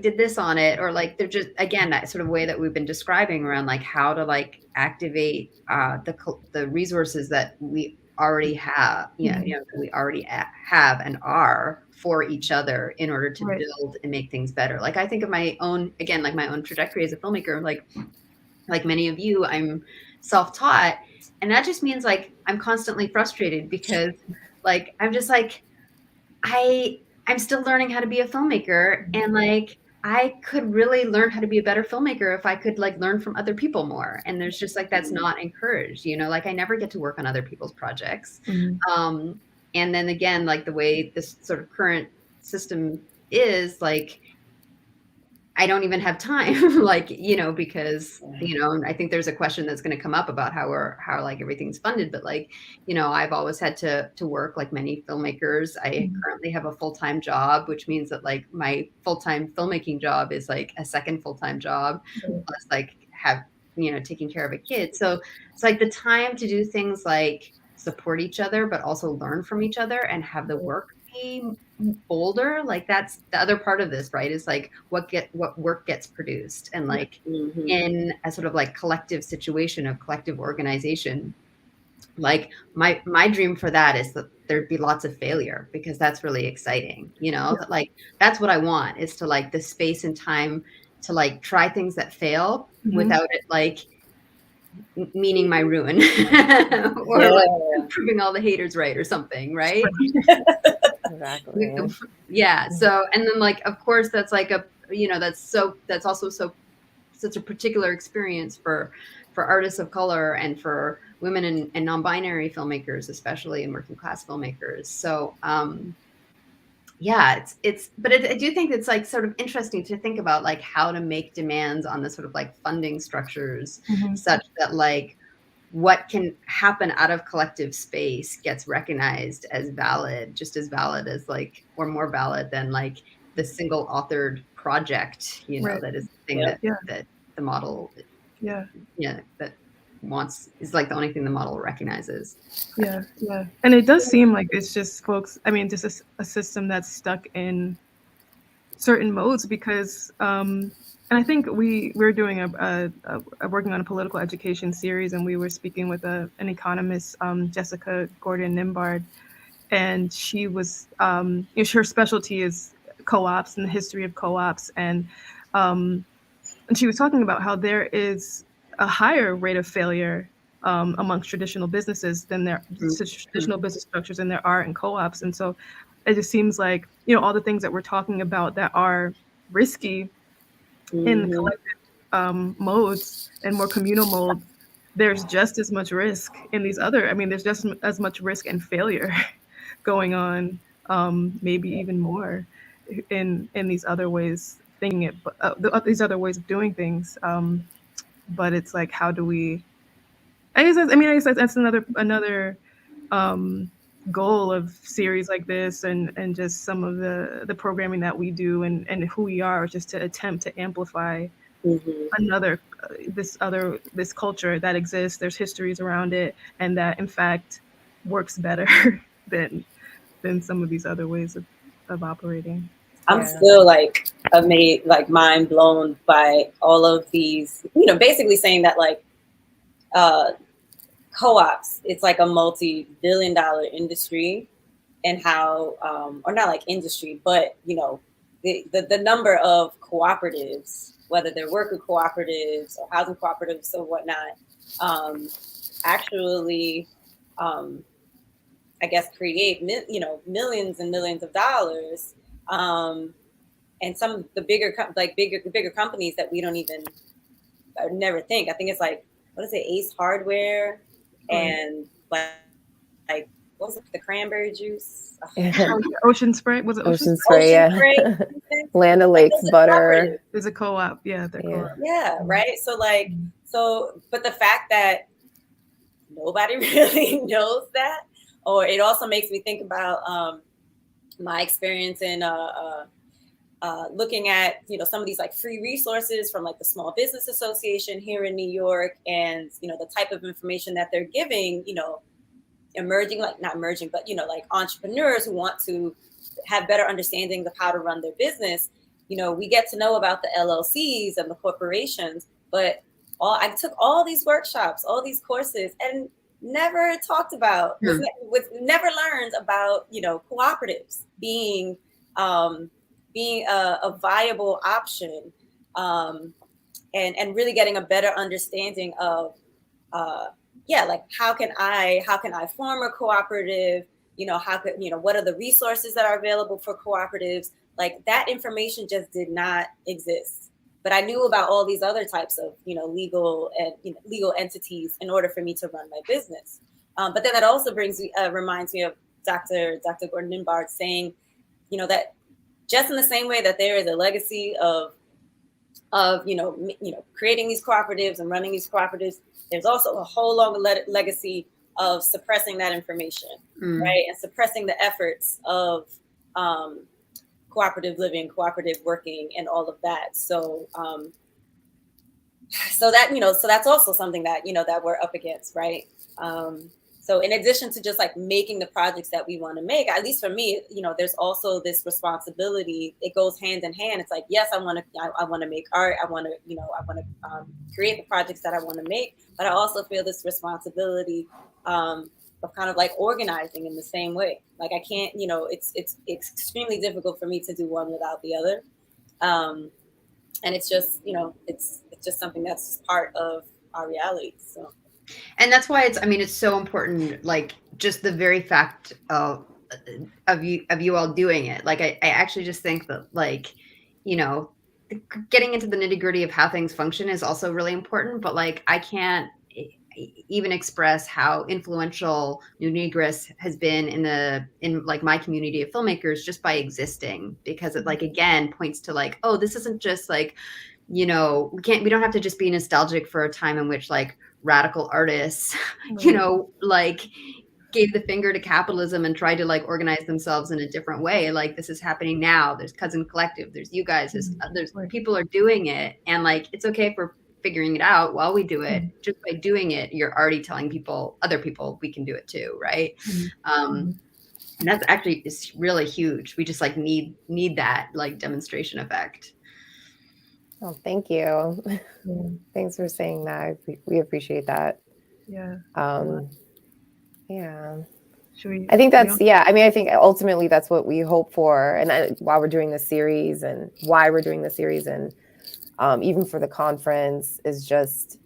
did this on it, or like they're just, again, that sort of way that we've been describing around like how to like activate the resources that we already have, that we already have and are for each other in order to build and make things better. Like I think of my own, again, like my own trajectory as a filmmaker, like many of you, I'm self-taught, and that just means like I'm constantly frustrated because like I'm just like I'm still learning how to be a filmmaker, and like I could really learn how to be a better filmmaker if I could like learn from other people more. And there's just like that's not encouraged, like I never get to work on other people's projects. And then again, like the way this sort of current system is, like I don't even have time, like, because, I think there's a question that's going to come up about how like everything's funded. But like, I've always had to work like many filmmakers. I currently have a full-time job, which means that like my full-time filmmaking job is like a second full-time job, plus like have, taking care of a kid. So it's like the time to do things like support each other, but also learn from each other and have the work be bolder. Like that's the other part of this, right? Is like what work gets produced, and like in a sort of like collective situation of collective organization. Like my dream for that is that there'd be lots of failure, because that's really exciting, like that's what I want, is to like the space and time to like try things that fail without it like meaning my ruin or like proving all the haters right or something, right? Exactly. Yeah. So, and then like, of course, that's like that's also such a particular experience for artists of color and for women and non-binary filmmakers, especially, and working class filmmakers. So, yeah, but I do think it's like sort of interesting to think about like how to make demands on the sort of like funding structures such that like what can happen out of collective space gets recognized as valid, just as valid as like, or more valid than like the single authored project, that is the thing that the model, that is like the only thing the model recognizes. Yeah, yeah. And it does seem like it's just folks, I mean, just a system that's stuck in certain modes because, and I think we're doing working on a political education series, and we were speaking with an economist, Jessica Gordon-Nimbard, and she was, her specialty is co-ops and the history of co-ops, and she was talking about how there is a higher rate of failure amongst traditional businesses than traditional business structures than there are in co-ops. And so it just seems like, all the things that we're talking about that are risky in the collective modes and more communal modes, there's just as much risk in these other, there's just as much risk and failure going on, maybe even more in these other ways thinking it, these other ways of doing things. But it's like, how do we, I guess that's another goal of series like this and just some of the programming that we do and who we are, just to attempt to amplify this culture that exists. There's histories around it, and that in fact works better than some of these other ways of operating. I'm still like amazed, like mind blown by all of these, basically saying that like co-ops, it's like a multi-billion-dollar industry, and how, or not like industry, but the number of cooperatives, whether they're worker cooperatives or housing cooperatives or whatnot, actually, I guess, create millions and millions of dollars. And some of the bigger companies that we don't even never think. I think it's like, what is it, Ace Hardware, and like what was it, the cranberry juice? Ocean Spray, was it Ocean Spray? Yeah. Land O'Lakes butter. There's a co-op, yeah. Co-op. Yeah, right. So like, but the fact that nobody really knows that, or it also makes me think about my experience in looking at some of these like free resources from like the Small Business Association here in New York, and the type of information that they're giving emerging, like not emerging, but like entrepreneurs who want to have better understanding of how to run their business. We get to know about the LLCs and the corporations, but I took all these workshops, all these courses, and never talked about, never learned about cooperatives being a viable option, and really getting a better understanding of like how can I form a cooperative, what are the resources that are available for cooperatives. Like that information just did not exist, but I knew about all these other types of legal and legal entities in order for me to run my business. But then that also reminds me of Dr. Gordon-Nimbard saying that just in the same way that there is a legacy of creating these cooperatives and running these cooperatives, there's also a whole long legacy of suppressing that information, right? And suppressing the efforts of cooperative living, cooperative working, and all of that. So that's also something that that we're up against, right? So in addition to just like making the projects that we want to make, at least for me, there's also this responsibility. It goes hand in hand. It's like, yes, I want to make art. I want to create the projects that I want to make, but I also feel this responsibility of kind of like organizing in the same way. Like I can't, it's extremely difficult for me to do one without the other. And it's just, it's just something that's part of our reality. So. And that's why it's so important, like just the very fact of you all doing it. Like I actually just think that like, getting into the nitty gritty of how things function is also really important, but like, I can't even express how influential New Negress has been in like my community of filmmakers just by existing, because it like, again, points to like, oh, this isn't just like, we don't have to just be nostalgic for a time in which like radical artists, like gave the finger to capitalism and tried to like organize themselves in a different way. Like this is happening now. There's Cousin Collective. There's you guys. There's people are doing it. And like, it's okay for figuring it out while we do it. Just by doing it, you're already telling other people, we can do it too, right? And that's actually is really huge. We just like need that like demonstration effect. Oh, thank you. Thanks for saying that. We appreciate that. Yeah. Yeah. I think that's, I mean, I think ultimately that's what we hope for. And while we're doing this series and why we're doing the series, and even for the conference, is just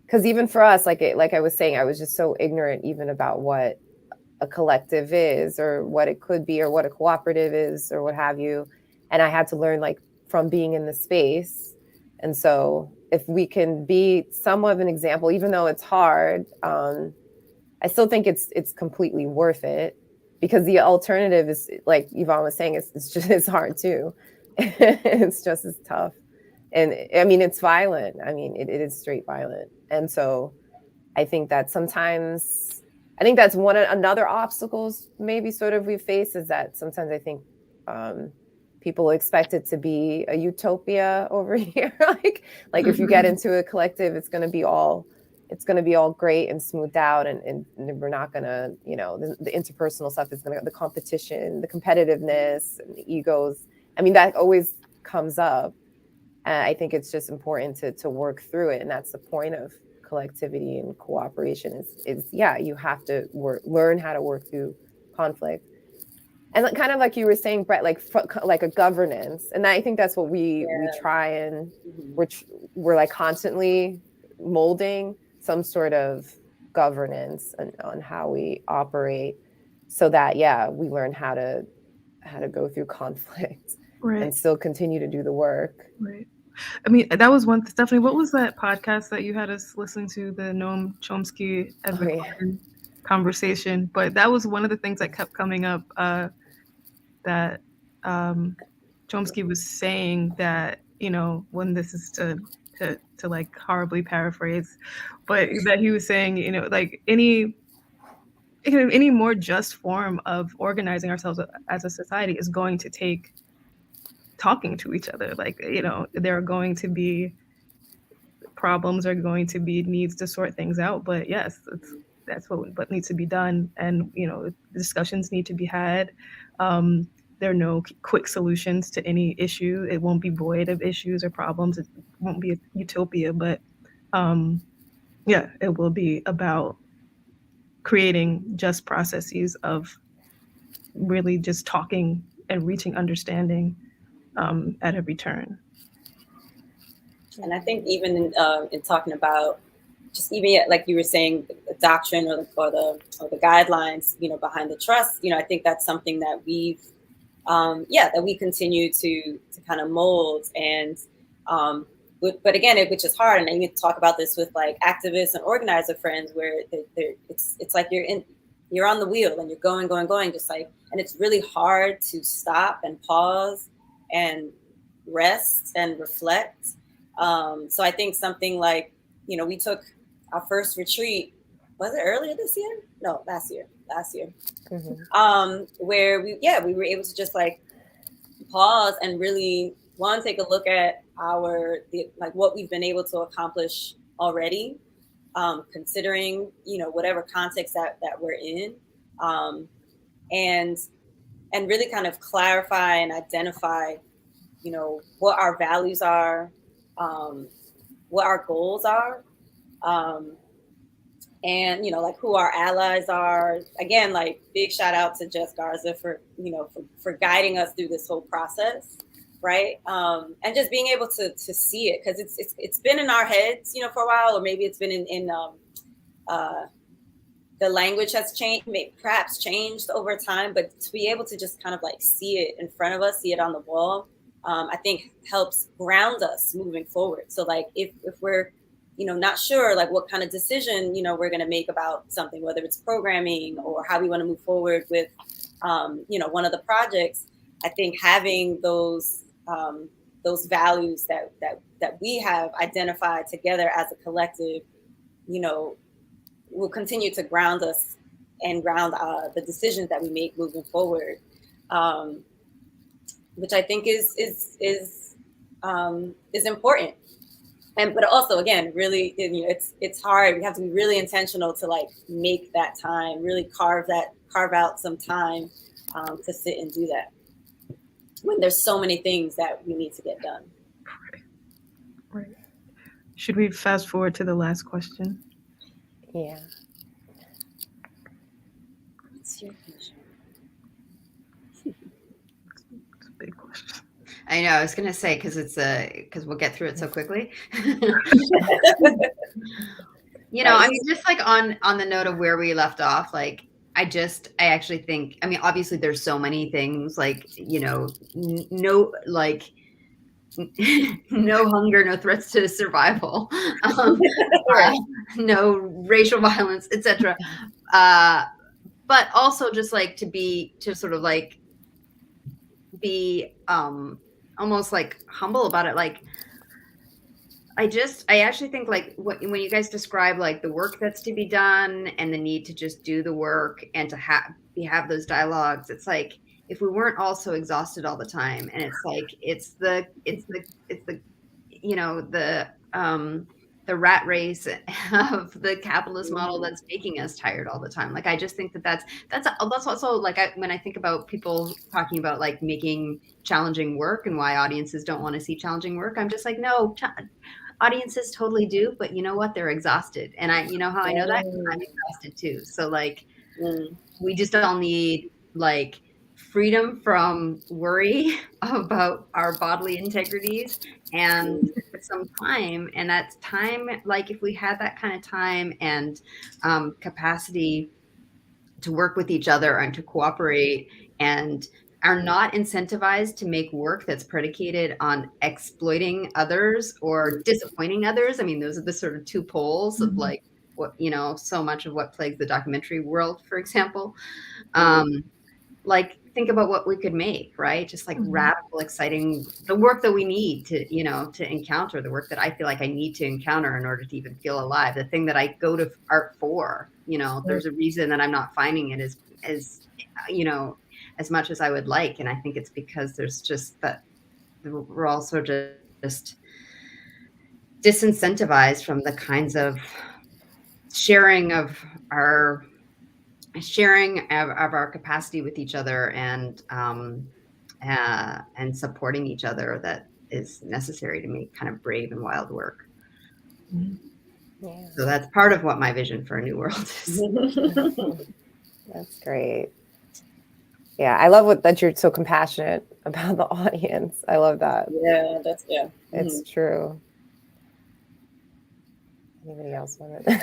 because even for us, like I was saying, I was just so ignorant even about what a collective is or what it could be or what a cooperative is or what have you. And I had to learn like from being in the space. And so if we can be somewhat of an example, even though it's hard, I still think it's completely worth it, because the alternative is, like Yvonne was saying, it's hard too. It's just as tough. And I mean, it's violent. I mean, it is straight violent. And so I think that sometimes, that's another obstacles maybe sort of we face, is that sometimes I think people expect it to be a utopia over here. like if you get into a collective, it's going to be all great and smoothed out, and we're not going to, the interpersonal stuff is going to, the competition, the competitiveness, and the egos. I mean, that always comes up. I think it's just important to work through it. And that's the point of collectivity and cooperation is you have to learn how to work through conflict. And kind of like you were saying, Brett, like a governance. And I think that's what we try and we're like constantly molding some sort of governance on how we operate, so that we learn how to go through conflict and still continue to do the work. Right. I mean, that was one. Stephanie, what was that podcast that you had us listen to, the Noam Chomsky conversation? But that was one of the things that kept coming up, that Chomsky was saying that, when this is to like horribly paraphrase, but that he was saying, like any more just form of organizing ourselves as a society is going to take talking to each other. Like, there are going to be problems, are going to be needs to sort things out. But yes, that's what needs to be done. And, discussions need to be had. There are no quick solutions to any issue. It won't be void of issues or problems. It won't be a utopia, but it will be about creating just processes of really just talking and reaching understanding at every turn. And I think even in talking about just even like you were saying, the doctrine or the guidelines, behind the trust, I think that's something that we've that we continue to kind of mold. And but again, which is hard. And I even talk about this with like activists and organizer friends, where it's like you're on the wheel and you're going, just like, and it's really hard to stop and pause and rest and reflect. So I think something like, we took our first retreat, was it earlier this year? No, last year. Where we were able to just like pause and really take a look at what we've been able to accomplish already, considering, whatever context that we're in, and really kind of clarify and identify, what our values are, what our goals are, and like who our allies are. Again, like big shout out to Jess Garza for guiding us through this whole process, right? And just being able to see it, because it's been in our heads, for a while, or maybe it's been in the language has changed, perhaps changed over time, but to be able to just kind of like see it in front of us, see it on the wall, I think helps ground us moving forward. So like if we're not sure like what kind of decision we're going to make about something, whether it's programming or how we want to move forward with one of the projects, I think having those values that we have identified together as a collective, will continue to ground us and ground the decisions that we make moving forward, which I think is important. but also again, really, it's hard. We have to be really intentional to like make that time, really carve out some time to sit and do that when there's so many things that we need to get done. Right. Should we fast forward to the last question? Yeah. What's your vision? It's a big question. I know. I was gonna say because we'll get through it so quickly. I mean, just like on the note of where we left off, like I actually think, I mean, obviously there's so many things like, no, like no hunger, no threats to survival, no racial violence, etc. But also just like to sort of like be almost like humble about it. Like I actually think like when you guys describe like the work that's to be done and the need to just do the work and to have those dialogues, it's like if we weren't also exhausted all the time, and it's like it's the the rat race of the capitalist model that's making us tired all the time. Like I just think that's also like when I think about people talking about like making challenging work and why audiences don't want to see challenging work, I'm just like, no, audiences totally do, but you know what? They're exhausted. And I know that? I'm exhausted too. So like we just all need like freedom from worry about our bodily integrities and some time. And that's time, like if we had that kind of time and capacity to work with each other and to cooperate and are not incentivized to make work that's predicated on exploiting others or disappointing others. I mean, those are the sort of two poles of like what, so much of what plagues the documentary world, for example. Like think about what we could make, right? Just like radical, exciting, the work that we need to, to encounter, the work that I feel like I need to encounter in order to even feel alive. The thing that I go to art for, there's a reason that I'm not finding it as much as I would like. And I think it's because there's just that we're also just disincentivized from the kinds of sharing of our capacity with each other and supporting each other that is necessary to make kind of brave and wild work. Yeah. So that's part of what my vision for a new world is. That's great. Yeah, I love that you're so compassionate about the audience. I love that. Yeah, it's true. Anybody else want it?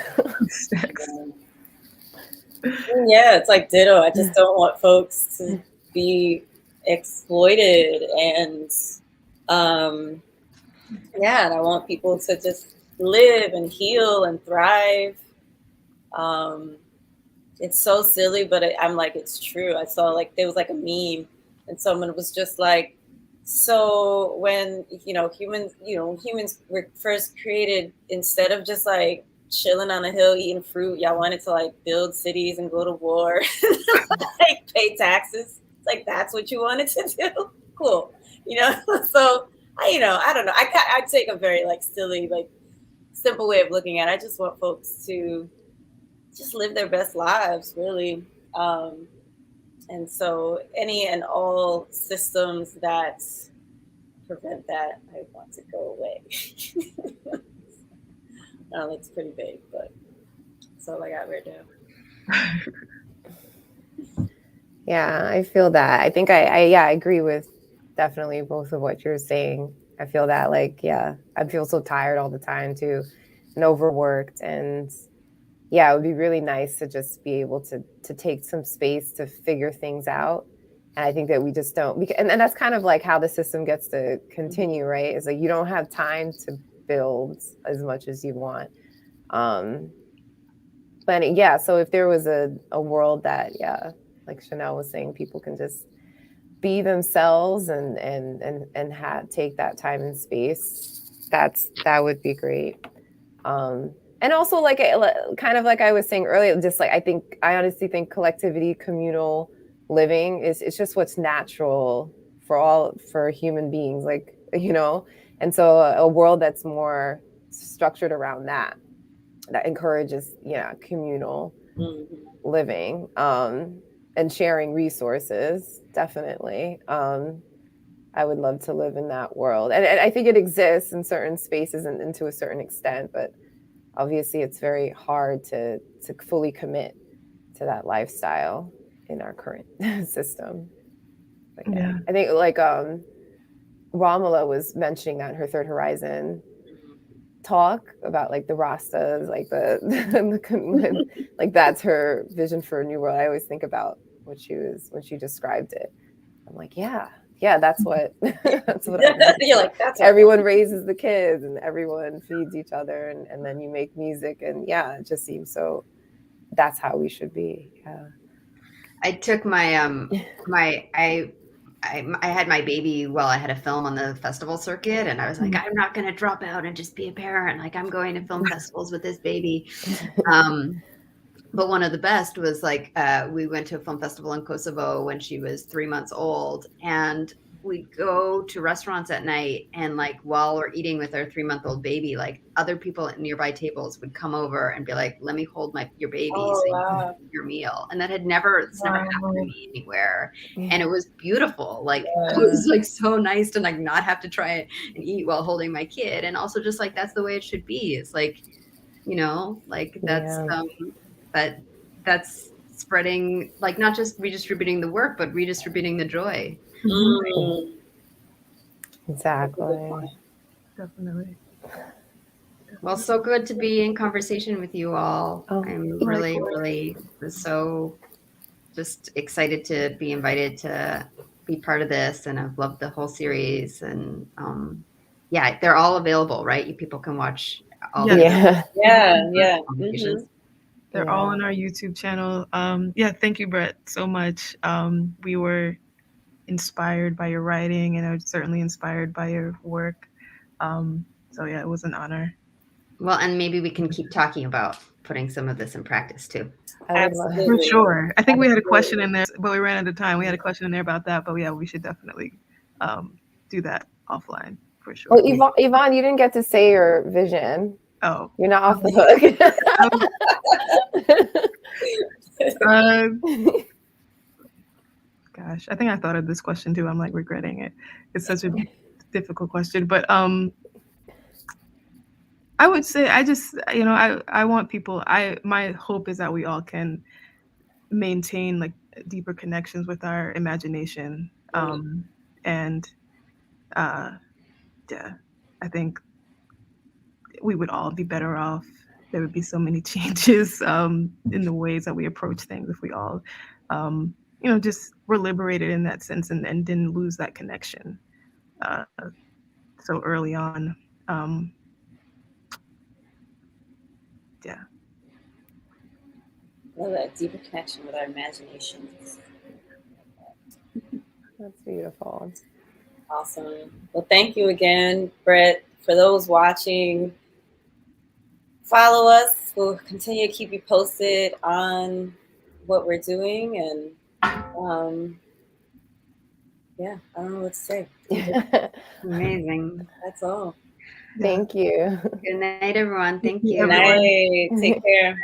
Yeah, it's like ditto. I just don't want folks to be exploited, and and I want people to just live and heal and thrive. It's so silly, but I'm like, it's true. I saw like there was like a meme, and someone was just like, so when humans were first created, instead of just like chilling on a hill eating fruit, y'all wanted to like build cities and go to war, like pay taxes. It's like that's what you wanted to do. Cool, So I don't know. I take a very like silly, like simple way of looking at it. I just want folks to just live their best lives, really. And so any and all systems that prevent that, I want to go away. It's pretty big, but that's all I got right now. Yeah, I feel that. I think I agree with definitely both of what you're saying. I feel that I feel so tired all the time too and overworked, and it would be really nice to just be able to take some space to figure things out. And I think that we just don't, and that's kind of like how the system gets to continue, right? It's like you don't have time to build as much as you want. But so if there was a world that, like Chanelle was saying, people can just be themselves and take that time and space, that would be great. And also kind of like I was saying earlier, just like I honestly think collectivity, communal living it's just what's natural for human beings, and so a world that's more structured around that encourages, communal living, and sharing resources. Definitely. I would love to live in that world. And I think it exists in certain spaces and to a certain extent, but obviously it's very hard to fully commit to that lifestyle in our current system. But yeah. I think like Ramala was mentioning that in her Third Horizon talk about like the Rastas, like the like that's her vision for a new world. I always think about when she described it. I'm like, yeah, that's what You're like, that's everyone raises the kids and everyone feeds each other, and then you make music, and it just seems so. That's how we should be. Yeah. I took my I had my baby while I had a film on the festival circuit, and I was like, I'm not going to drop out and just be a parent. Like, I'm going to film festivals with this baby. But one of the best was like, we went to a film festival in Kosovo when she was 3 months old, and we'd go to restaurants at night, and like while we're eating with our 3-month-old baby, like other people at nearby tables would come over and be like, let me hold your baby so you can eat your meal. And that never happened to me anywhere. And it was beautiful. Like it was like so nice to like not have to try and eat while holding my kid. And also just like, that's the way it should be. It's like, like that's, but that's spreading, like not just redistributing the work, but redistributing the joy. Exactly. Definitely. Well, so good to be in conversation with you all. I'm really so just excited to be invited to be part of this, and I've loved the whole series. And they're all available, right? You people can watch all of them. Yeah. They're all on our YouTube channel. Thank you, Brett, so much. We were inspired by your writing, and I was certainly inspired by your work. It was an honor. Well, and maybe we can keep talking about putting some of this in practice too. Absolutely. For sure. I think we had a question in there, but we ran out of time. We had a question in there about that, but we should definitely do that offline for sure. Well, Yvonne, you didn't get to say your vision. Oh, you're not off the hook. Gosh, I think I thought of this question too. I'm like regretting it. It's such a difficult question, but I would say I want people. My hope is that we all can maintain like deeper connections with our imagination, and I think we would all be better off. There would be so many changes in the ways that we approach things if we all, just were liberated in that sense and didn't lose that connection so early on. Well, that deeper connection with our imaginations. That's beautiful. Awesome. Well, thank you again, Brett. For those watching, follow us. We'll continue to keep you posted on what we're doing, and I don't know what to say. Amazing. That's all. Thank you. Good night, everyone. Thank you. Good night. Take care.